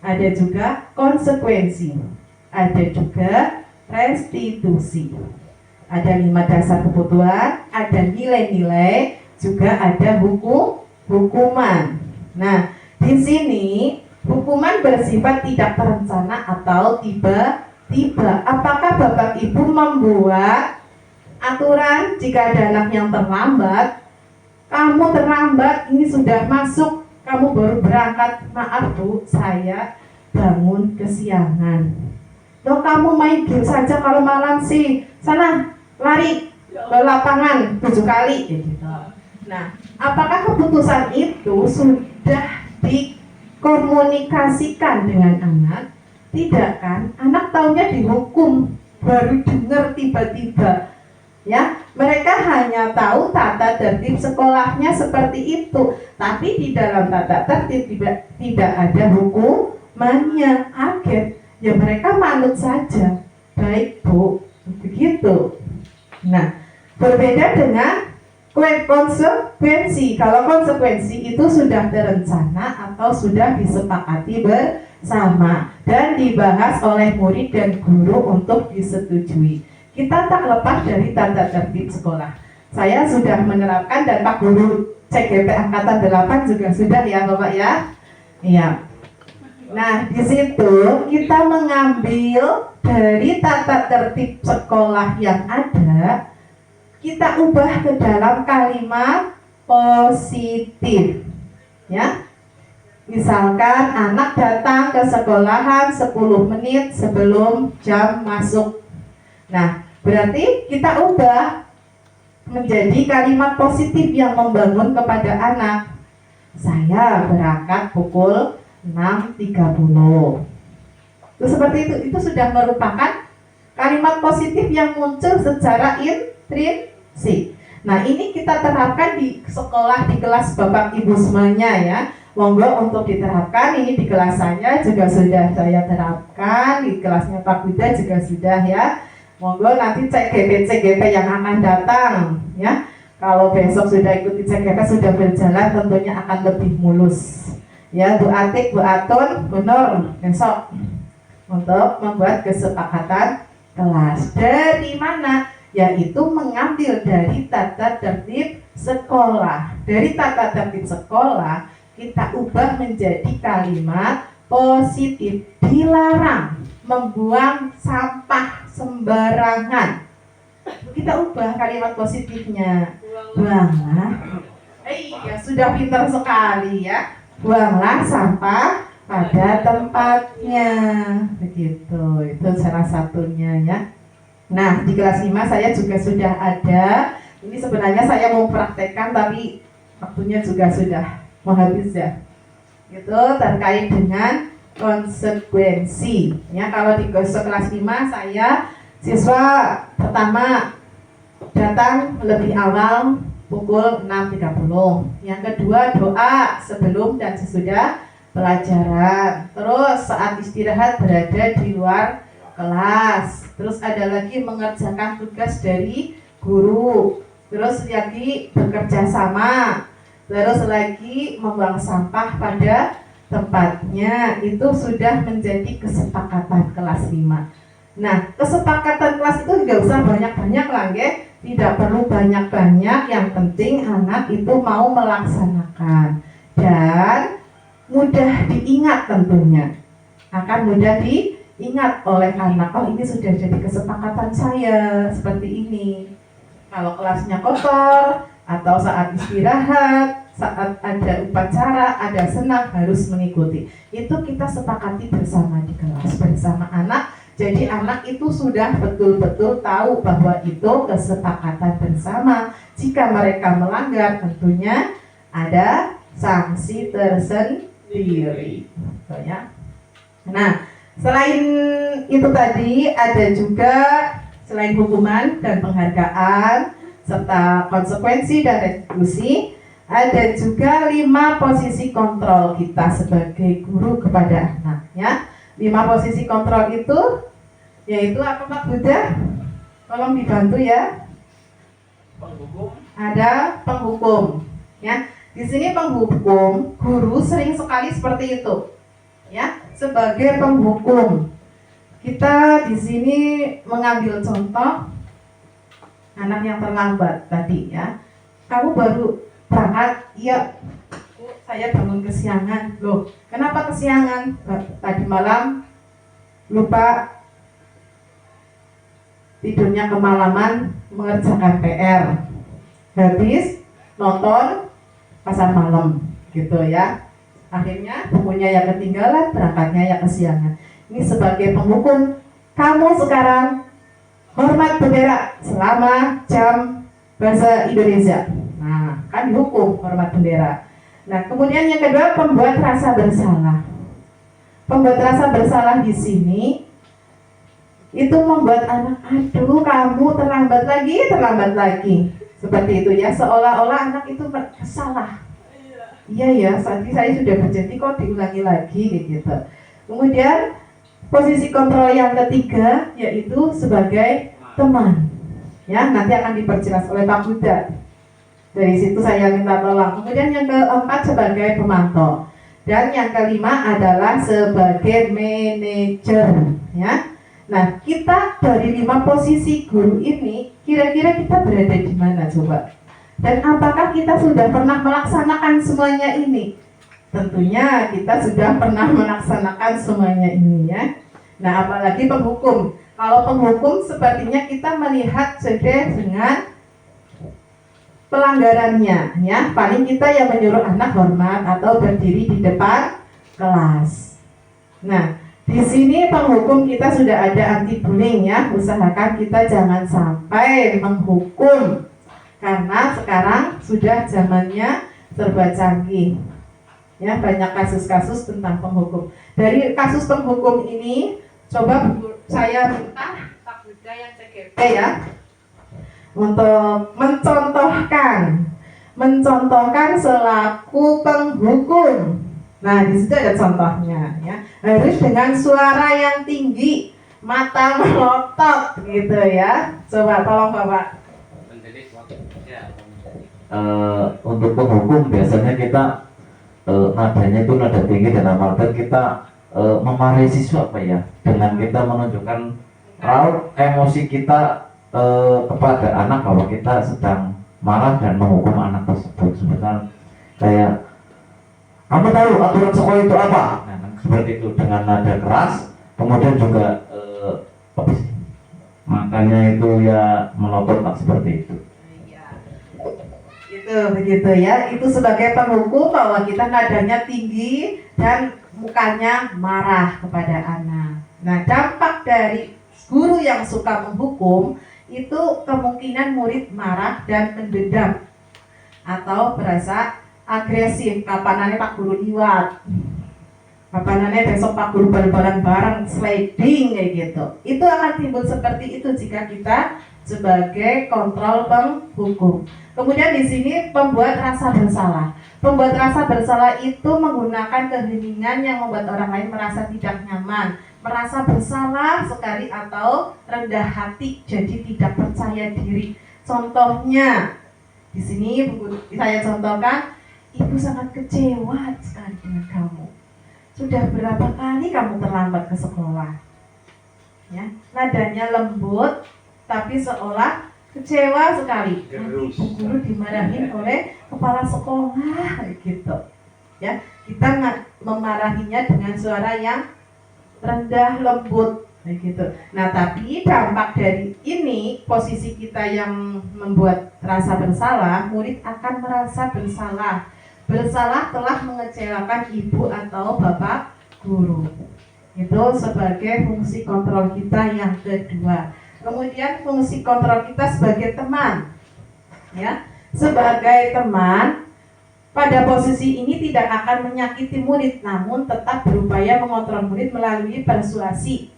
ada juga konsekuensi, ada juga restitusi. Ada 5 dasar kebutuhan, ada nilai-nilai, juga ada hukuman. Nah, di sini hukuman bersifat tidak terencana atau tiba-tiba. Apakah Bapak Ibu membuat aturan jika ada anak yang terlambat? Kamu terlambat, ini sudah masuk, kamu baru berangkat. Maaf Bu, saya bangun kesiangan. Loh, kamu main game saja kalau malam sih. Sana, lari ke lapangan 7 kali. Gitu. Nah, apakah keputusan itu sudah dikomunikasikan dengan anak? Tidak kan? Anak taunya dihukum, baru dengar tiba-tiba. Ya, mereka hanya tahu tata tertib sekolahnya seperti itu, tapi di dalam tata tertib tidak ada hukumannya. Kaget, ya mereka manut saja. Baik Bu, begitu. Nah, berbeda dengan konsekuensi. Kalau konsekuensi itu sudah terencana atau sudah disepakati bersama dan dibahas oleh murid dan guru untuk disetujui. Kita tak lepas dari tata tertib sekolah. Saya sudah menerapkan dan Pak Guru CGP Angkatan 8 juga sudah ya Bapak ya. Iya. Nah, di situ kita mengambil dari tata tertib sekolah yang ada, kita ubah ke dalam kalimat positif. Ya. Misalkan anak datang ke sekolahan 10 menit sebelum jam masuk. Nah, berarti kita ubah menjadi kalimat positif yang membangun kepada anak. Saya berangkat pukul 6.30. Itu seperti itu sudah merupakan kalimat positif yang muncul secara intrinsik. Nah, ini kita terapkan di sekolah, di kelas Bapak Ibu semuanya ya. Monggo untuk diterapkan, ini di kelas saya juga sudah saya terapkan, di kelasnya Pak Buda juga sudah ya. Monggo nanti CGP yang akan datang ya. Kalau besok sudah ikuti CGP sudah berjalan, tentunya akan lebih mulus. Ya, Bu Atik, Bu Atun, Bu Nur, besok untuk membuat kesepakatan kelas. Dari mana? Yaitu mengambil dari tata tertib sekolah. Dari tata tertib sekolah kita ubah menjadi kalimat positif. Dilarang membuang sampah sembarangan. Kita ubah kalimat positifnya. Buanglah. Iya, sudah pintar sekali ya. Buanglah sampah pada tempatnya. Begitu. Itu salah satunya ya. Nah, di kelas 5 saya juga sudah ada. Ini sebenarnya saya mau praktekkan tapi waktunya juga sudah mau habis ya. Itu terkait dengan konsekuensi. Ya, kalau di kelas 5 saya siswa pertama datang lebih awal pukul 6.30. Yang kedua doa sebelum dan sesudah pelajaran. Terus saat istirahat berada di luar kelas. Terus ada lagi mengerjakan tugas dari guru. Terus lagi bekerja sama. Terus lagi membuang sampah pada tempatnya. Itu sudah menjadi kesepakatan kelas 5. Nah, kesepakatan kelas itu nggak usah banyak-banyak lah, nggih. Tidak perlu banyak-banyak, yang penting anak itu mau melaksanakan dan mudah diingat tentunya. Akan mudah diingat oleh anak. Oh, ini sudah jadi kesepakatan saya seperti ini. Kalau kelasnya kotor atau saat istirahat, saat ada upacara, ada senam harus mengikuti. Itu kita sepakati bersama di kelas bersama anak. Jadi anak itu sudah betul-betul tahu bahwa itu kesepakatan bersama. Jika mereka melanggar tentunya ada sanksi tersendiri. Ya. Nah, selain itu tadi ada juga selain hukuman dan penghargaan serta konsekuensi dan restitusi, ada juga 5 posisi kontrol kita sebagai guru kepada anak. Ya. 5 posisi kontrol itu yaitu apa Pak Buddha? Tolong dibantu ya. Penghukum. Ada penghukum. Ya, di sini penghukum, guru sering sekali seperti itu. Ya, sebagai penghukum. Kita di sini mengambil contoh anak yang terlambat tadi ya. Kamu baru berangkat, iya. Saya bangun kesiangan. Loh, kenapa kesiangan? Tadi malam lupa tidurnya kemalaman mengerjakan PR, habis nonton pasar malam gitu ya, akhirnya bukunya yang ketinggalan, berangkatnya yang kesiangan. Ini sebagai penghukum, kamu sekarang hormat bendera selama jam bahasa Indonesia. Nah, kan dihukum hormat bendera. Nah, kemudian yang kedua, pembuat rasa bersalah. Pembuat rasa bersalah di sini itu membuat anak, aduh kamu terlambat lagi, seperti itu ya, seolah-olah anak itu salah. Iya ya, tadi saya sudah berjanji kok diulangi lagi gitu. Kemudian posisi kontrol yang ketiga yaitu sebagai teman. Ya, nanti akan diperjelas oleh Pak Buddha. Dari situ saya minta tolong. Kemudian yang keempat sebagai pemantau. Dan yang kelima adalah sebagai manajer, ya. Nah, kita dari 5 posisi guru ini, kira-kira kita berada di mana coba? Dan apakah kita sudah pernah melaksanakan semuanya ini? Tentunya kita sudah pernah melaksanakan semuanya ini ya. Nah, apalagi penghukum. Kalau penghukum sepertinya kita melihat saja dengan pelanggarannya ya. Paling kita yang menyuruh anak hormat atau berdiri di depan kelas. Nah, di sini penghukum kita sudah ada anti bullying ya. Usahakan kita jangan sampai menghukum karena sekarang sudah zamannya serba canggih. Ya, banyak kasus-kasus tentang penghukum. Dari kasus penghukum ini, coba saya minta Pak Buddha yang CGP ya untuk mencontohkan selaku penghukum. Nah, di situ ada contohnya ya. Harus dengan suara yang tinggi, mata melotot gitu ya. Coba tolong Bapak. Untuk penghukum biasanya kita nadanya itu nada tinggi dan amarga, kita memarahi siswa Pak ya, dengan kita menunjukkan raut emosi kita kepada anak bahwa kita sedang marah dan menghukum anak tersebut. Sebenarnya kayak, kamu tahu aturan sekolah itu apa? Nah, seperti itu dengan nada keras, kemudian juga makanya itu ya melotot seperti itu. Itu begitu ya. Itu sebagai penghukum bahwa kita nadanya tinggi dan mukanya marah kepada anak. Nah, dampak dari guru yang suka menghukum itu kemungkinan murid marah dan mendendam atau berasa agresif. Kapanane Pak Guru liwat, kapanane besok Pak Guru bal-balan bareng sliding kayak gitu. Itu akan timbul seperti itu jika kita sebagai kontrol penghukum. Kemudian di sini pembuat rasa bersalah. Pembuat rasa bersalah itu menggunakan keheningan yang membuat orang lain merasa tidak nyaman, merasa bersalah sekali atau rendah hati, jadi tidak percaya diri. Contohnya di sini saya contohkan, ibu sangat kecewa sekali dengan kamu. Sudah berapa kali kamu terlambat ke sekolah? Ya, nadanya lembut, tapi seolah kecewa sekali. Nanti ibu guru dimarahin oleh kepala sekolah, gitu. Ya, kita memarahinya dengan suara yang rendah, lembut, gitu. Nah, tapi dampak dari ini, posisi kita yang membuat rasa bersalah, murid akan merasa bersalah. Bersalah telah mengecewakan ibu atau bapak guru. Itu sebagai fungsi kontrol kita yang kedua. Kemudian fungsi kontrol kita sebagai teman. Ya, sebagai teman, pada posisi ini tidak akan menyakiti murid, namun tetap berupaya mengontrol murid melalui persuasi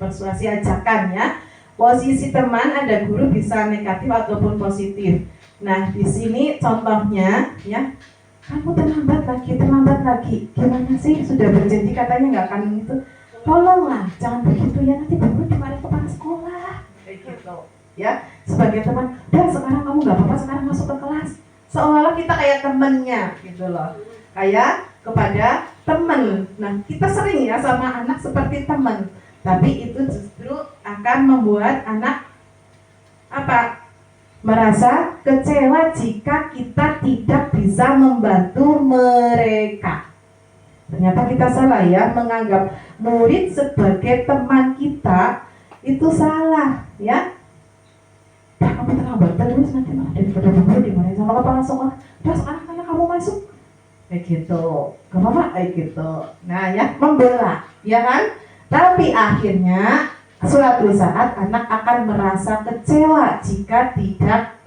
ajakan ya. Posisi teman ada guru bisa negatif ataupun positif. Nah, di sini contohnya ya, kamu terlambat lagi. Gimana sih? Sudah berjanji katanya nggak akan itu. Tolonglah, jangan begitu ya, nanti guru dimarahin kepala sekolah. Kayak gitu. Ya, sebagai teman, dan sekarang kamu nggak apa-apa, sekarang masuk ke kelas. Seolah kita kayak temennya gitu loh, kayak kepada temen. Nah, kita sering ya sama anak seperti temen, tapi itu justru akan membuat anak merasa kecewa jika kita tidak bisa membantu mereka. Ternyata kita salah ya, menganggap murid sebagai teman kita itu salah ya. Kamu terlambat terus, nanti malah daripada guru dimarahin sama kepala sekolah. Udah sekarang kayak kamu masuk, kayak gitu, gak apa-apa kayak gitu. Nah ya, membela, ya kan? Tapi akhirnya suatu saat anak akan merasa kecewa jika tidak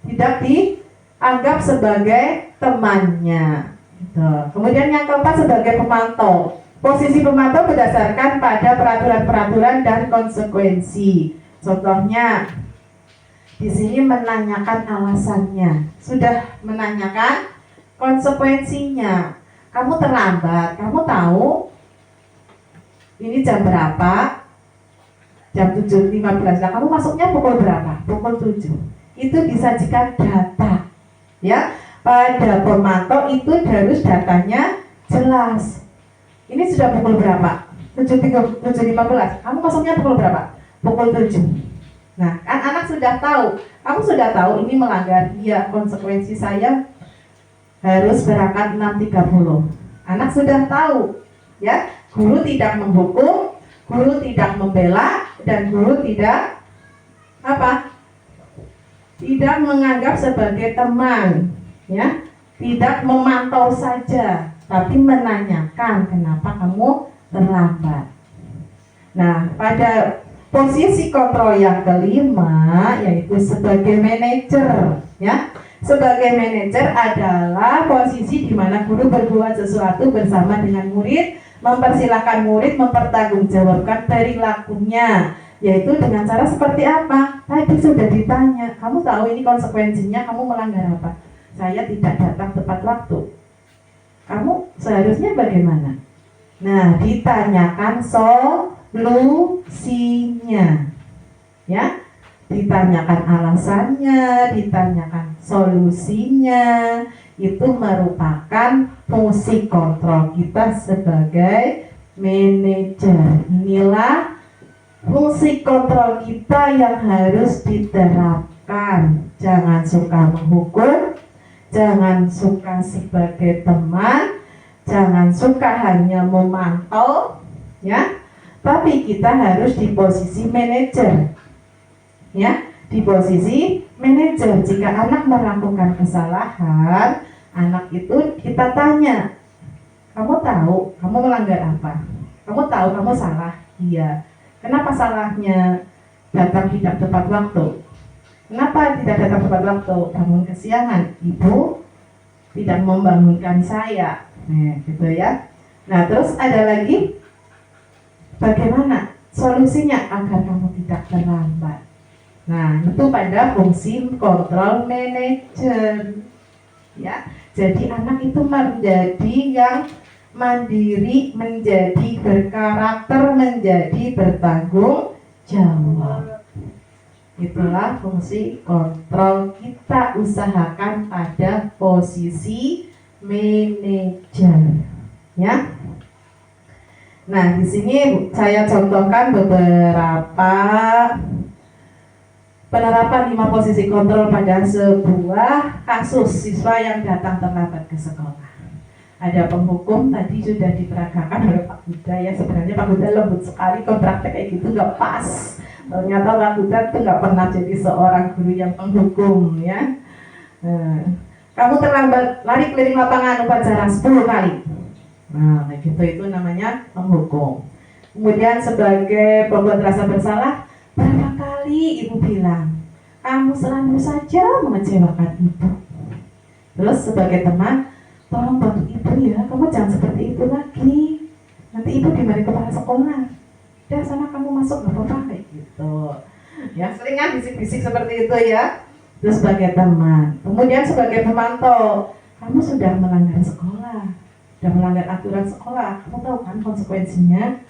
dianggap sebagai temannya. Gitu. Kemudian yang keempat sebagai pemantau. Posisi pemantau berdasarkan pada peraturan-peraturan dan konsekuensi. Contohnya, di sini menanyakan alasannya, sudah menanyakan konsekuensinya. Kamu terlambat, kamu tahu ini jam berapa? Jam 7.15. Nah, kamu masuknya pukul berapa? Pukul 7. Itu disajikan data. Ya, pada pemantau itu harus datanya jelas. Ini sudah pukul berapa? 7.15. Kamu masuknya pukul berapa? Pukul 7. Nah, kan anak sudah tahu. Kamu sudah tahu ini melanggar. Iya, konsekuensi saya harus berangkat 6.30. Anak sudah tahu. Ya, guru tidak menghukum, guru tidak membela, dan guru tidak tidak menganggap sebagai teman. Ya, tidak memantau saja, tapi menanyakan kenapa kamu terlambat. Nah, pada posisi kontrol yang kelima yaitu sebagai manajer, ya. Sebagai manajer adalah posisi di mana guru berbuat sesuatu bersama dengan murid, mempersilahkan murid mempertanggungjawabkan perilakunya, yaitu dengan cara seperti apa? Tadi sudah ditanya, kamu tahu ini konsekuensinya, kamu melanggar apa? Saya tidak datang tepat waktu. Kamu seharusnya bagaimana? Nah, ditanyakan solusinya, ya, ditanyakan alasannya, ditanyakan solusinya. Itu merupakan fungsi kontrol kita sebagai manajer. Inilah fungsi kontrol kita yang harus diterapkan. Jangan suka menghukum, jangan suka sebagai teman, jangan suka hanya memantau, ya. Tapi kita harus di posisi manajer, ya, di posisi manajer. Jika anak melakukan kesalahan, anak itu kita tanya, kamu tahu kamu melanggar apa? Kamu tahu kamu salah? Iya. Kenapa salahnya datang tidak tepat waktu? Kenapa tidak datang tepat waktu? Bangun kesiangan, ibu tidak membangunkan saya. Nah, gitu ya. Nah, terus ada lagi, bagaimana solusinya agar kamu tidak terlambat? Nah, itu pada fungsi control manager. Ya, jadi anak itu menjadi yang mandiri, menjadi berkarakter, menjadi bertanggung jawab. Itulah fungsi kontrol. Kita usahakan pada posisi manajer, ya. Nah, di sini saya contohkan beberapa penerapan 5 posisi kontrol pada sebuah kasus siswa yang datang terlambat ke sekolah. Ada penghukum, tadi sudah diperagakan oleh Pak Huda ya. Sebenarnya Pak Huda lembut sekali, kontraknya kayak gitu nggak pas. Ternyata Pak Huda itu nggak pernah jadi seorang guru yang penghukum ya. Kamu terlambat lari keliling lapangan upacara 10 kali. Nah, gitu itu namanya penghukum. Kemudian sebagai pembuat rasa bersalah, berapa kali ibu bilang, kamu selalu saja mengecewakan ibu. Terus sebagai teman, tolong bantu ibu ya, kamu jangan seperti itu lagi. Nanti ibu dimarahin kepala sekolah. Udah sana kamu masuk, gak apa-apa kayak gitu. Ya, seringan bisik-bisik seperti itu ya. Terus sebagai teman. Kemudian sebagai pemantau, kamu sudah melanggar sekolah, sudah melanggar aturan sekolah. Kamu tahu kan konsekuensinya?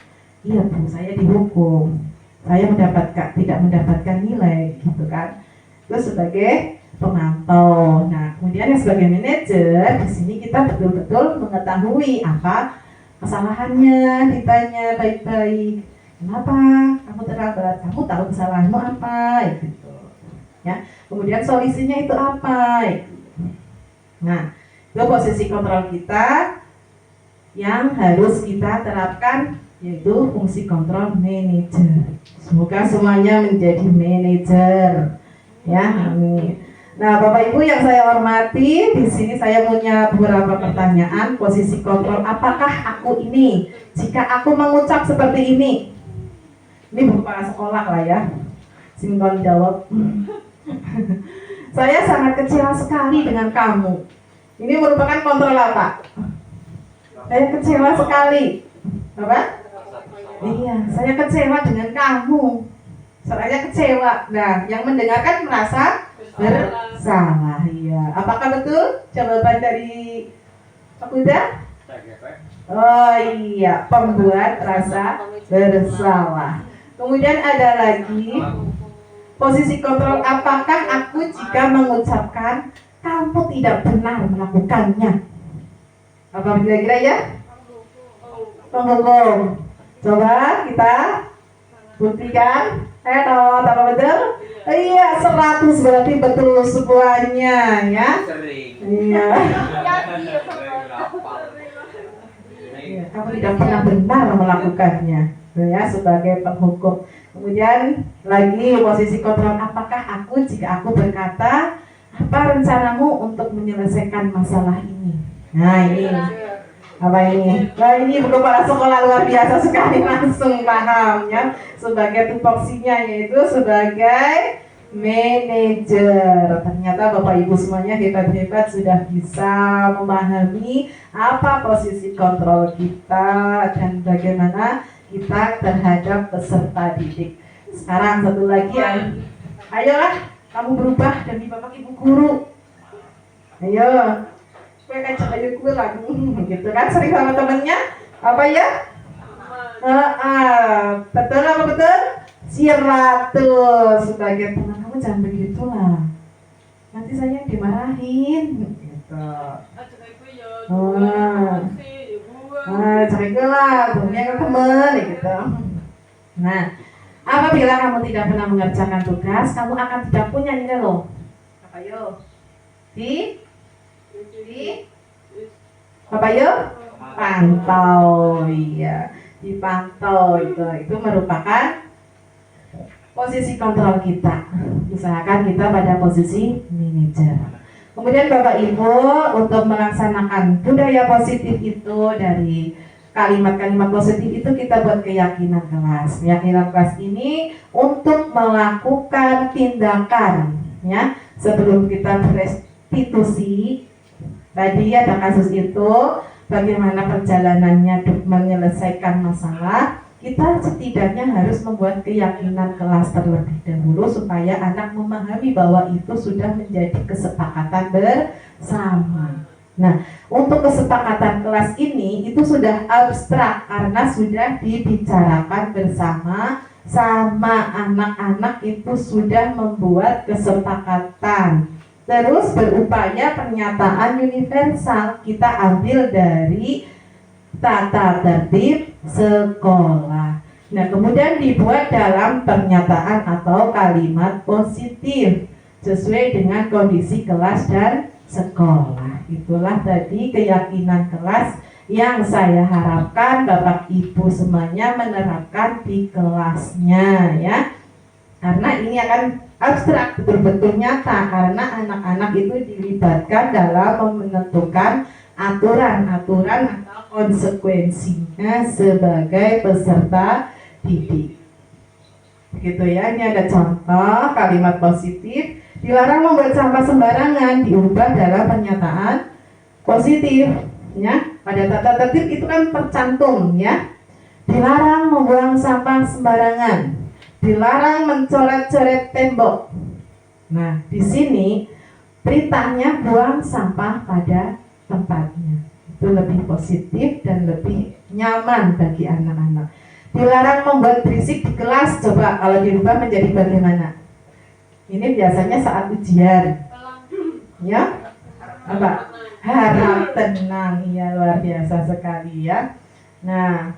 Iya bu, saya dihukum. Saya tidak mendapatkan nilai, gitu kan. Terus sebagai pemantau. Nah, kemudian yang sebagai manajer, di sini kita betul-betul mengetahui apa kesalahannya, ditanya baik-baik. Kenapa kamu terlambat? Kamu tahu kesalahanmu apa? Gitu. Ya. Kemudian solusinya itu apa? Nah, itu posisi kontrol kita yang harus kita terapkan, yaitu fungsi kontrol manajer. Semoga semuanya menjadi manajer. Ya, amin. Nah, Bapak Ibu yang saya hormati, di sini saya punya beberapa pertanyaan. Posisi kontrol, apakah aku ini? Jika aku mengucap seperti ini berupa sekolah lah ya. Sinkron jawab. Saya sangat kecewa sekali dengan kamu. Ini merupakan kontrol apa? Saya kecewa sekali. Apa? Iya, saya kecewa dengan kamu. Saya kecewa. Nah, yang mendengarkan merasa bersalah. Iya. Apakah betul jawaban dari Pak Huda? Oh iya, pembuat rasa bersalah. Kemudian ada lagi posisi kontrol, apakah aku jika mengucapkan kamu tidak benar melakukannya? Apa kira-kira ya? Penghukum. Coba kita buktikan. Ayo, apa betul? Iya, 100 berarti betul semuanya ya. Iya. Kamu tidak pernah benar melakukannya ya, sebagai penghukum. Kemudian lagi posisi kontrol, apakah aku jika aku berkata apa rencanamu untuk menyelesaikan masalah ini? Nah ini apa ini? Nah ini kepala sekolah luar biasa sekali, langsung paham ya, sebagai tupoksinya yaitu sebagai manajer. Ternyata Bapak Ibu semuanya hebat-hebat, sudah bisa memahami apa posisi kontrol kita dan bagaimana kita terhadap peserta didik. Sekarang satu lagi ya. Ayolah kamu berubah demi Bapak Ibu guru. Ayo. Gue kacau aja gue lagi gitu kan, sering sama temennya apa ya? Betul apa betul? 100 sebagai teman, kamu jangan begitulah. Nanti saya dimarahin gitu. Cari lah, punya teman gitu. Nah, apabila kamu tidak pernah mengerjakan tugas, kamu akan tidak punya nilai loh. Apa yo? Di apa yo? Pantau, iya. Dipantau itu merupakan posisi kontrol kita. Usahakan kita pada posisi manajer. Kemudian Bapak Ibu untuk melaksanakan budaya positif itu dari kalimat-kalimat positif itu kita buat keyakinan kelas. Keyakinan kelas ini untuk melakukan tindakan, ya, sebelum kita berestitusi. Tadi ada kasus itu, bagaimana perjalanannya menyelesaikan masalah. Kita setidaknya harus membuat keyakinan kelas terlebih dahulu supaya anak memahami bahwa itu sudah menjadi kesepakatan bersama. Nah, untuk kesepakatan kelas ini itu sudah abstrak karena sudah dibicarakan bersama sama anak-anak itu sudah membuat kesepakatan. Terus berupaya pernyataan universal kita ambil dari tata tertib sekolah. Nah, kemudian dibuat dalam pernyataan atau kalimat positif sesuai dengan kondisi kelas dan sekolah. Itulah tadi keyakinan kelas yang saya harapkan Bapak Ibu semuanya menerapkan di kelasnya, ya. Karena ini akan abstrak, betul-betul nyata karena anak-anak itu dilibatkan dalam menentukan aturan-aturan atau konsekuensinya sebagai peserta didik. Begitu ya, ini ada contoh kalimat positif. Dilarang membuat sampah sembarangan, diubah dalam pernyataan positif, ya. Pada tata tertib itu kan tercantum, ya. Dilarang membuang sampah sembarangan, dilarang mencoret-coret tembok. Nah, di sini perintahnya buang sampah pada tempatnya. Itu lebih positif dan lebih nyaman bagi anak-anak. Dilarang membuat berisik di kelas. Coba kalau dirubah menjadi bagaimana? Ini biasanya saat ujian, ya, apa? Harap tenang, ya, luar biasa sekali, ya. Nah,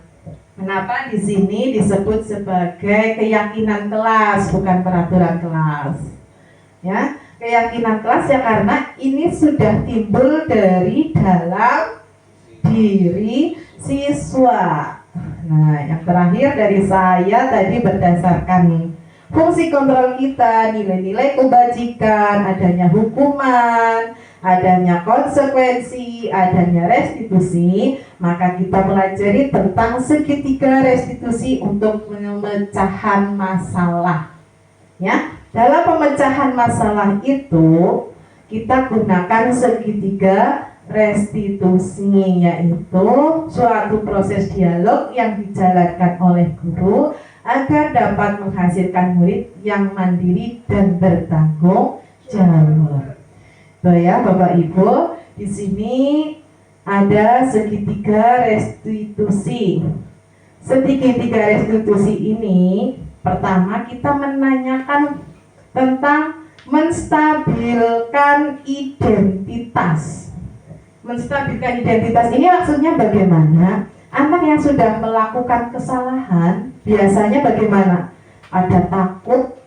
kenapa di sini disebut sebagai keyakinan kelas, bukan peraturan kelas, ya? Keyakinan kelas ya karena ini sudah timbul dari dalam diri siswa. Nah, yang terakhir dari saya tadi berdasarkan fungsi kontrol kita, nilai-nilai kebajikan, adanya hukuman, adanya konsekuensi, adanya restitusi, maka kita pelajari tentang segitiga restitusi untuk pemecahan masalah. Ya, dalam pemecahan masalah itu kita gunakan segitiga restitusi, yaitu suatu proses dialog yang dijalankan oleh guru agar dapat menghasilkan murid yang mandiri dan bertanggung jawab. Tuh ya Bapak Ibu, di sini ada segitiga restitusi. Segitiga restitusi ini pertama kita menanyakan tentang menstabilkan identitas. Menstabilkan identitas ini maksudnya bagaimana? Anak yang sudah melakukan kesalahan biasanya bagaimana? Ada takut,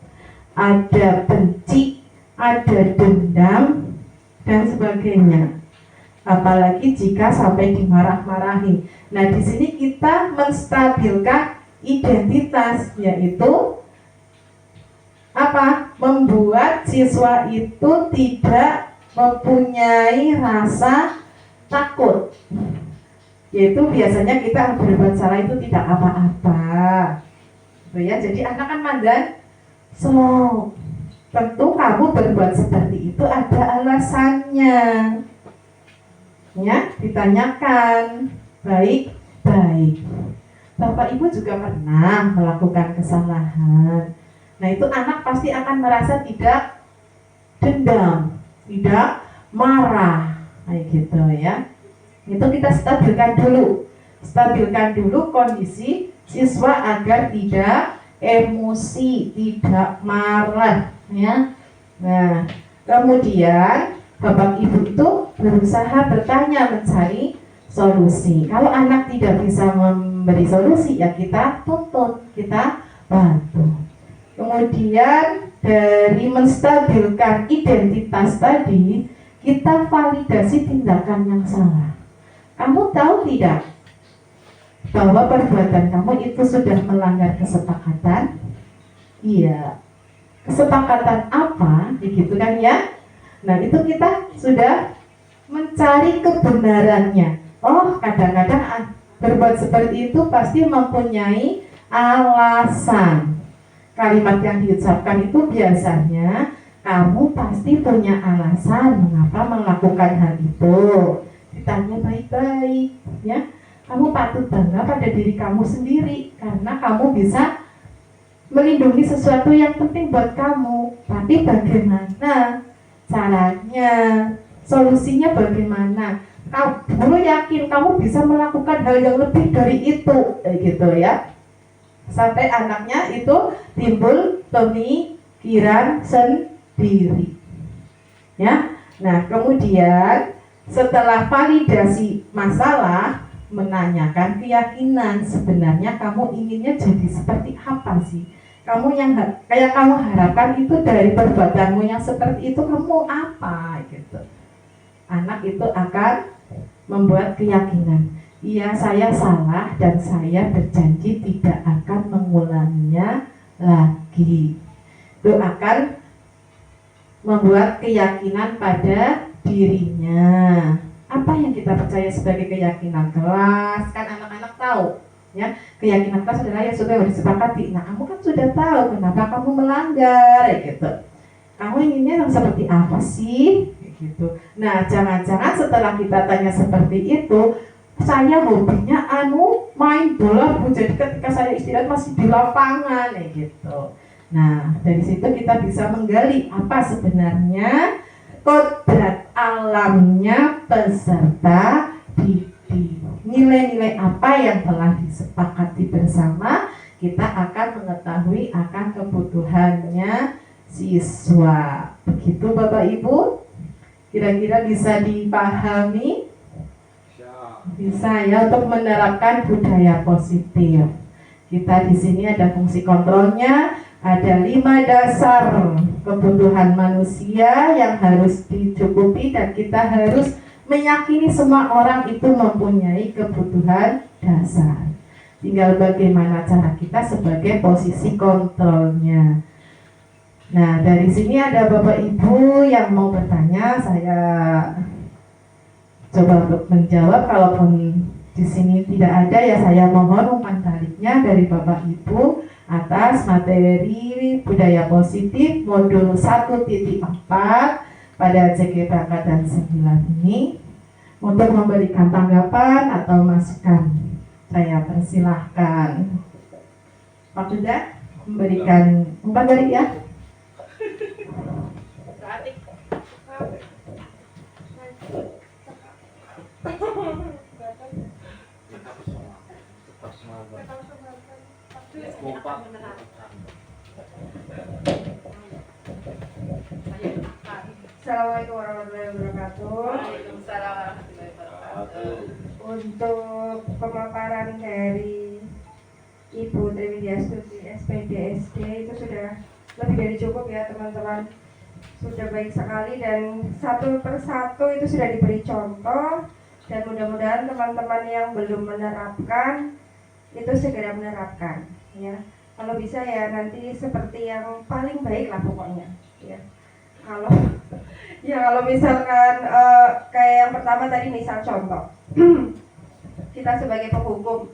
ada benci, ada dendam, dan sebagainya. Apalagi jika sampai dimarah-marahi. Nah, di sini kita menstabilkan identitas, yaitu apa? Membuat siswa itu tidak mempunyai rasa takut. Yaitu biasanya kita berbuat salah itu tidak apa-apa, ya. Jadi anak kan mandan, so tentu kamu berbuat seperti itu ada alasannya, ya. Ditanyakan baik-baik. Bapak Ibu juga pernah melakukan kesalahan. Nah, itu anak pasti akan merasa tidak dendam, tidak marah, kayak gitu, ya. Itu kita stabilkan dulu kondisi siswa agar tidak emosi, tidak marah, ya. Nah, kemudian Bapak Ibu itu berusaha bertanya, mencari solusi. Kalau anak tidak bisa memberi solusi, ya kita tuntut, kita bantu. Kemudian dari menstabilkan identitas tadi, kita validasi tindakan yang salah. Kamu tahu tidak bahwa perbuatan kamu itu sudah melanggar kesepakatan? Iya. Kesepakatan apa? Begitu kan, ya? Nah, itu kita sudah mencari kebenarannya. Oh, kadang-kadang berbuat seperti itu pasti mempunyai alasan. Kalimat yang diucapkan itu biasanya kamu pasti punya alasan mengapa melakukan hal itu. Ditanya baik-baik, ya. Kamu patut bangga pada diri kamu sendiri karena kamu bisa melindungi sesuatu yang penting buat kamu. Tapi bagaimana caranya? Solusinya bagaimana? Kamu yakin kamu bisa melakukan hal yang lebih dari itu, gitu ya. Sampai anaknya itu timbul pemikiran sendiri. Ya. Nah, kemudian setelah validasi masalah, menanyakan keyakinan, sebenarnya kamu inginnya jadi seperti apa sih? Kamu yang kayak kamu harapkan itu dari perbuatanmu yang seperti itu, kamu apa gitu. Anak itu akan membuat keyakinan, iya saya salah dan saya berjanji tidak akan mengulanginya lagi. Itu akan membuat keyakinan pada dirinya. Apa yang kita percaya sebagai keyakinan kelas? Kan anak-anak tahu, ya, keyakinan kelas adalah yang sudah disepakati. Nah, kamu kan sudah tahu kenapa kamu melanggar, gitu. Kamu inginnya yang seperti apa sih? Gitu. Nah, jangan-jangan setelah kita tanya seperti itu, saya hobinya main bola, Bu. Jadi ketika saya istirahat masih di lapangan, gitu. Nah, dari situ kita bisa menggali apa sebenarnya kodrat alamnya peserta didik. Nilai-nilai apa yang telah disepakati bersama, kita akan mengetahui akan kebutuhannya siswa. Begitu Bapak Ibu? Kira-kira bisa dipahami? Bisa ya, untuk menerapkan budaya positif. Kita di sini ada fungsi kontrolnya, ada 5 dasar kebutuhan manusia yang harus dicukupi dan kita harus meyakini semua orang itu mempunyai kebutuhan dasar. Tinggal bagaimana cara kita sebagai posisi kontrolnya. Nah, dari sini ada Bapak Ibu yang mau bertanya, saya coba untuk menjawab. Kalaupun di sini tidak ada, ya saya mohon umpan baliknya dari Bapak Ibu atas materi budaya positif modul 1.4 pada CG Angkatan 9 ini untuk memberikan tanggapan atau masukan. Saya persilahkan Pak Duda memberikan umpan balik ya. Assalamualaikum warahmatullahi wabarakatuh. Waalaikumsalam warahmatullahi wabarakatuh. Untuk pemaparan dari Ibu Triwidiastuti SPD itu sudah lebih dari cukup ya teman-teman. Sudah baik sekali dan satu persatu itu sudah diberi contoh dan mudah-mudahan teman-teman yang belum menerapkan itu segera menerapkan ya. Kalau bisa ya nanti seperti yang paling baik lah pokoknya ya. Kalau misalkan kayak yang pertama tadi misal contoh kita sebagai penghukum,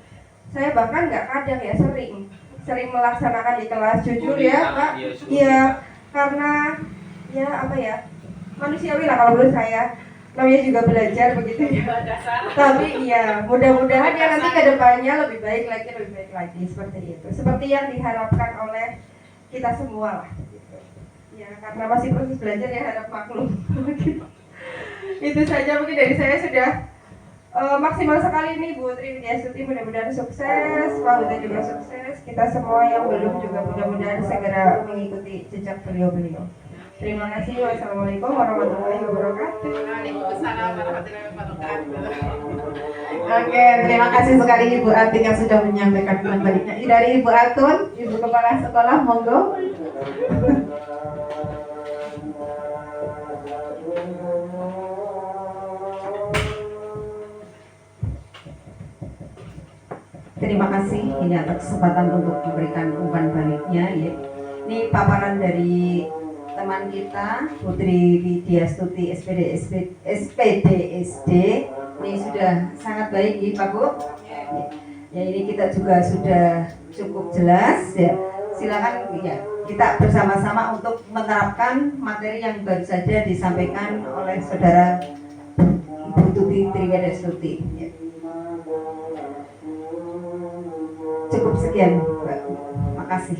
saya bahkan nggak kadang ya sering melaksanakan di kelas, jujur ya Pak, iya karena ya apa ya manusiawi lah kalau menurut saya, namanya juga belajar begitu ya. Tapi iya mudah-mudahan ya nanti kedepannya lebih baik lagi seperti itu, seperti yang diharapkan oleh kita semua lah gitu. Ya karena masih proses belajar ya, harap maklum. Itu saja mungkin dari saya, sudah maksimal sekali nih Bu Triwidiastuti, mudah-mudahan sukses, Pak Huda juga sukses, kita semua yang belum juga mudah-mudahan segera mengikuti jejak beliau-beliau. Terima kasih. Wassalamualaikum warahmatullahi wabarakatuh. Waalaikumsalam warahmatullahi wabarakatuh. Oke, terima kasih sekali Ibu Atik yang sudah menyampaikan umpan baliknya. Dari Ibu Atun, Ibu Kepala Sekolah, monggo. Terima kasih ini atas kesempatan untuk memberikan umpan baliknya ya. Ini paparan dari teman kita Putri Widiastuti SPD. Ini sudah sangat baik ya Pak Bu. Ya ini kita juga sudah cukup jelas ya. Silakan ya kita bersama-sama untuk menerapkan materi yang baru saja disampaikan oleh saudara Ibu Tuti Triwedastuti. Ya. Cukup sekian, Mbak. Makasih.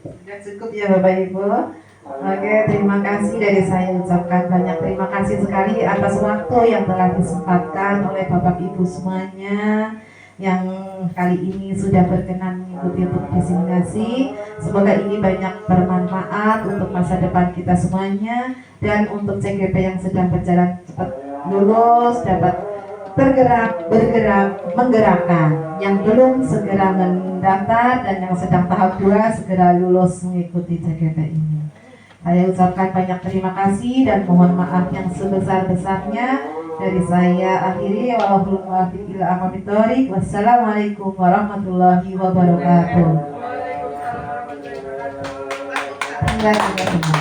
Sudah cukup ya Bapak Ibu. Oke, terima kasih dari saya ucapkan banyak terima kasih sekali atas waktu yang telah disempatkan oleh Bapak Ibu semuanya yang kali ini sudah berkenan mengikuti untuk diseminasi. Semoga ini banyak bermanfaat untuk masa depan kita semuanya dan untuk CGP yang sedang berjalan cepat lulus dapat bergerak, menggerakkan. Yang belum segera mendaftar dan yang sedang tahap 2 segera lulus mengikuti CGP ini. Saya ucapkan banyak terima kasih dan mohon maaf yang sebesar-besarnya. Dari saya akhiri wallahul muwaffiq ila aqwamit thoriq. Wassalamualaikum warahmatullahi wabarakatuh. Waalaikumsalam warahmatullahi wabarakatuh.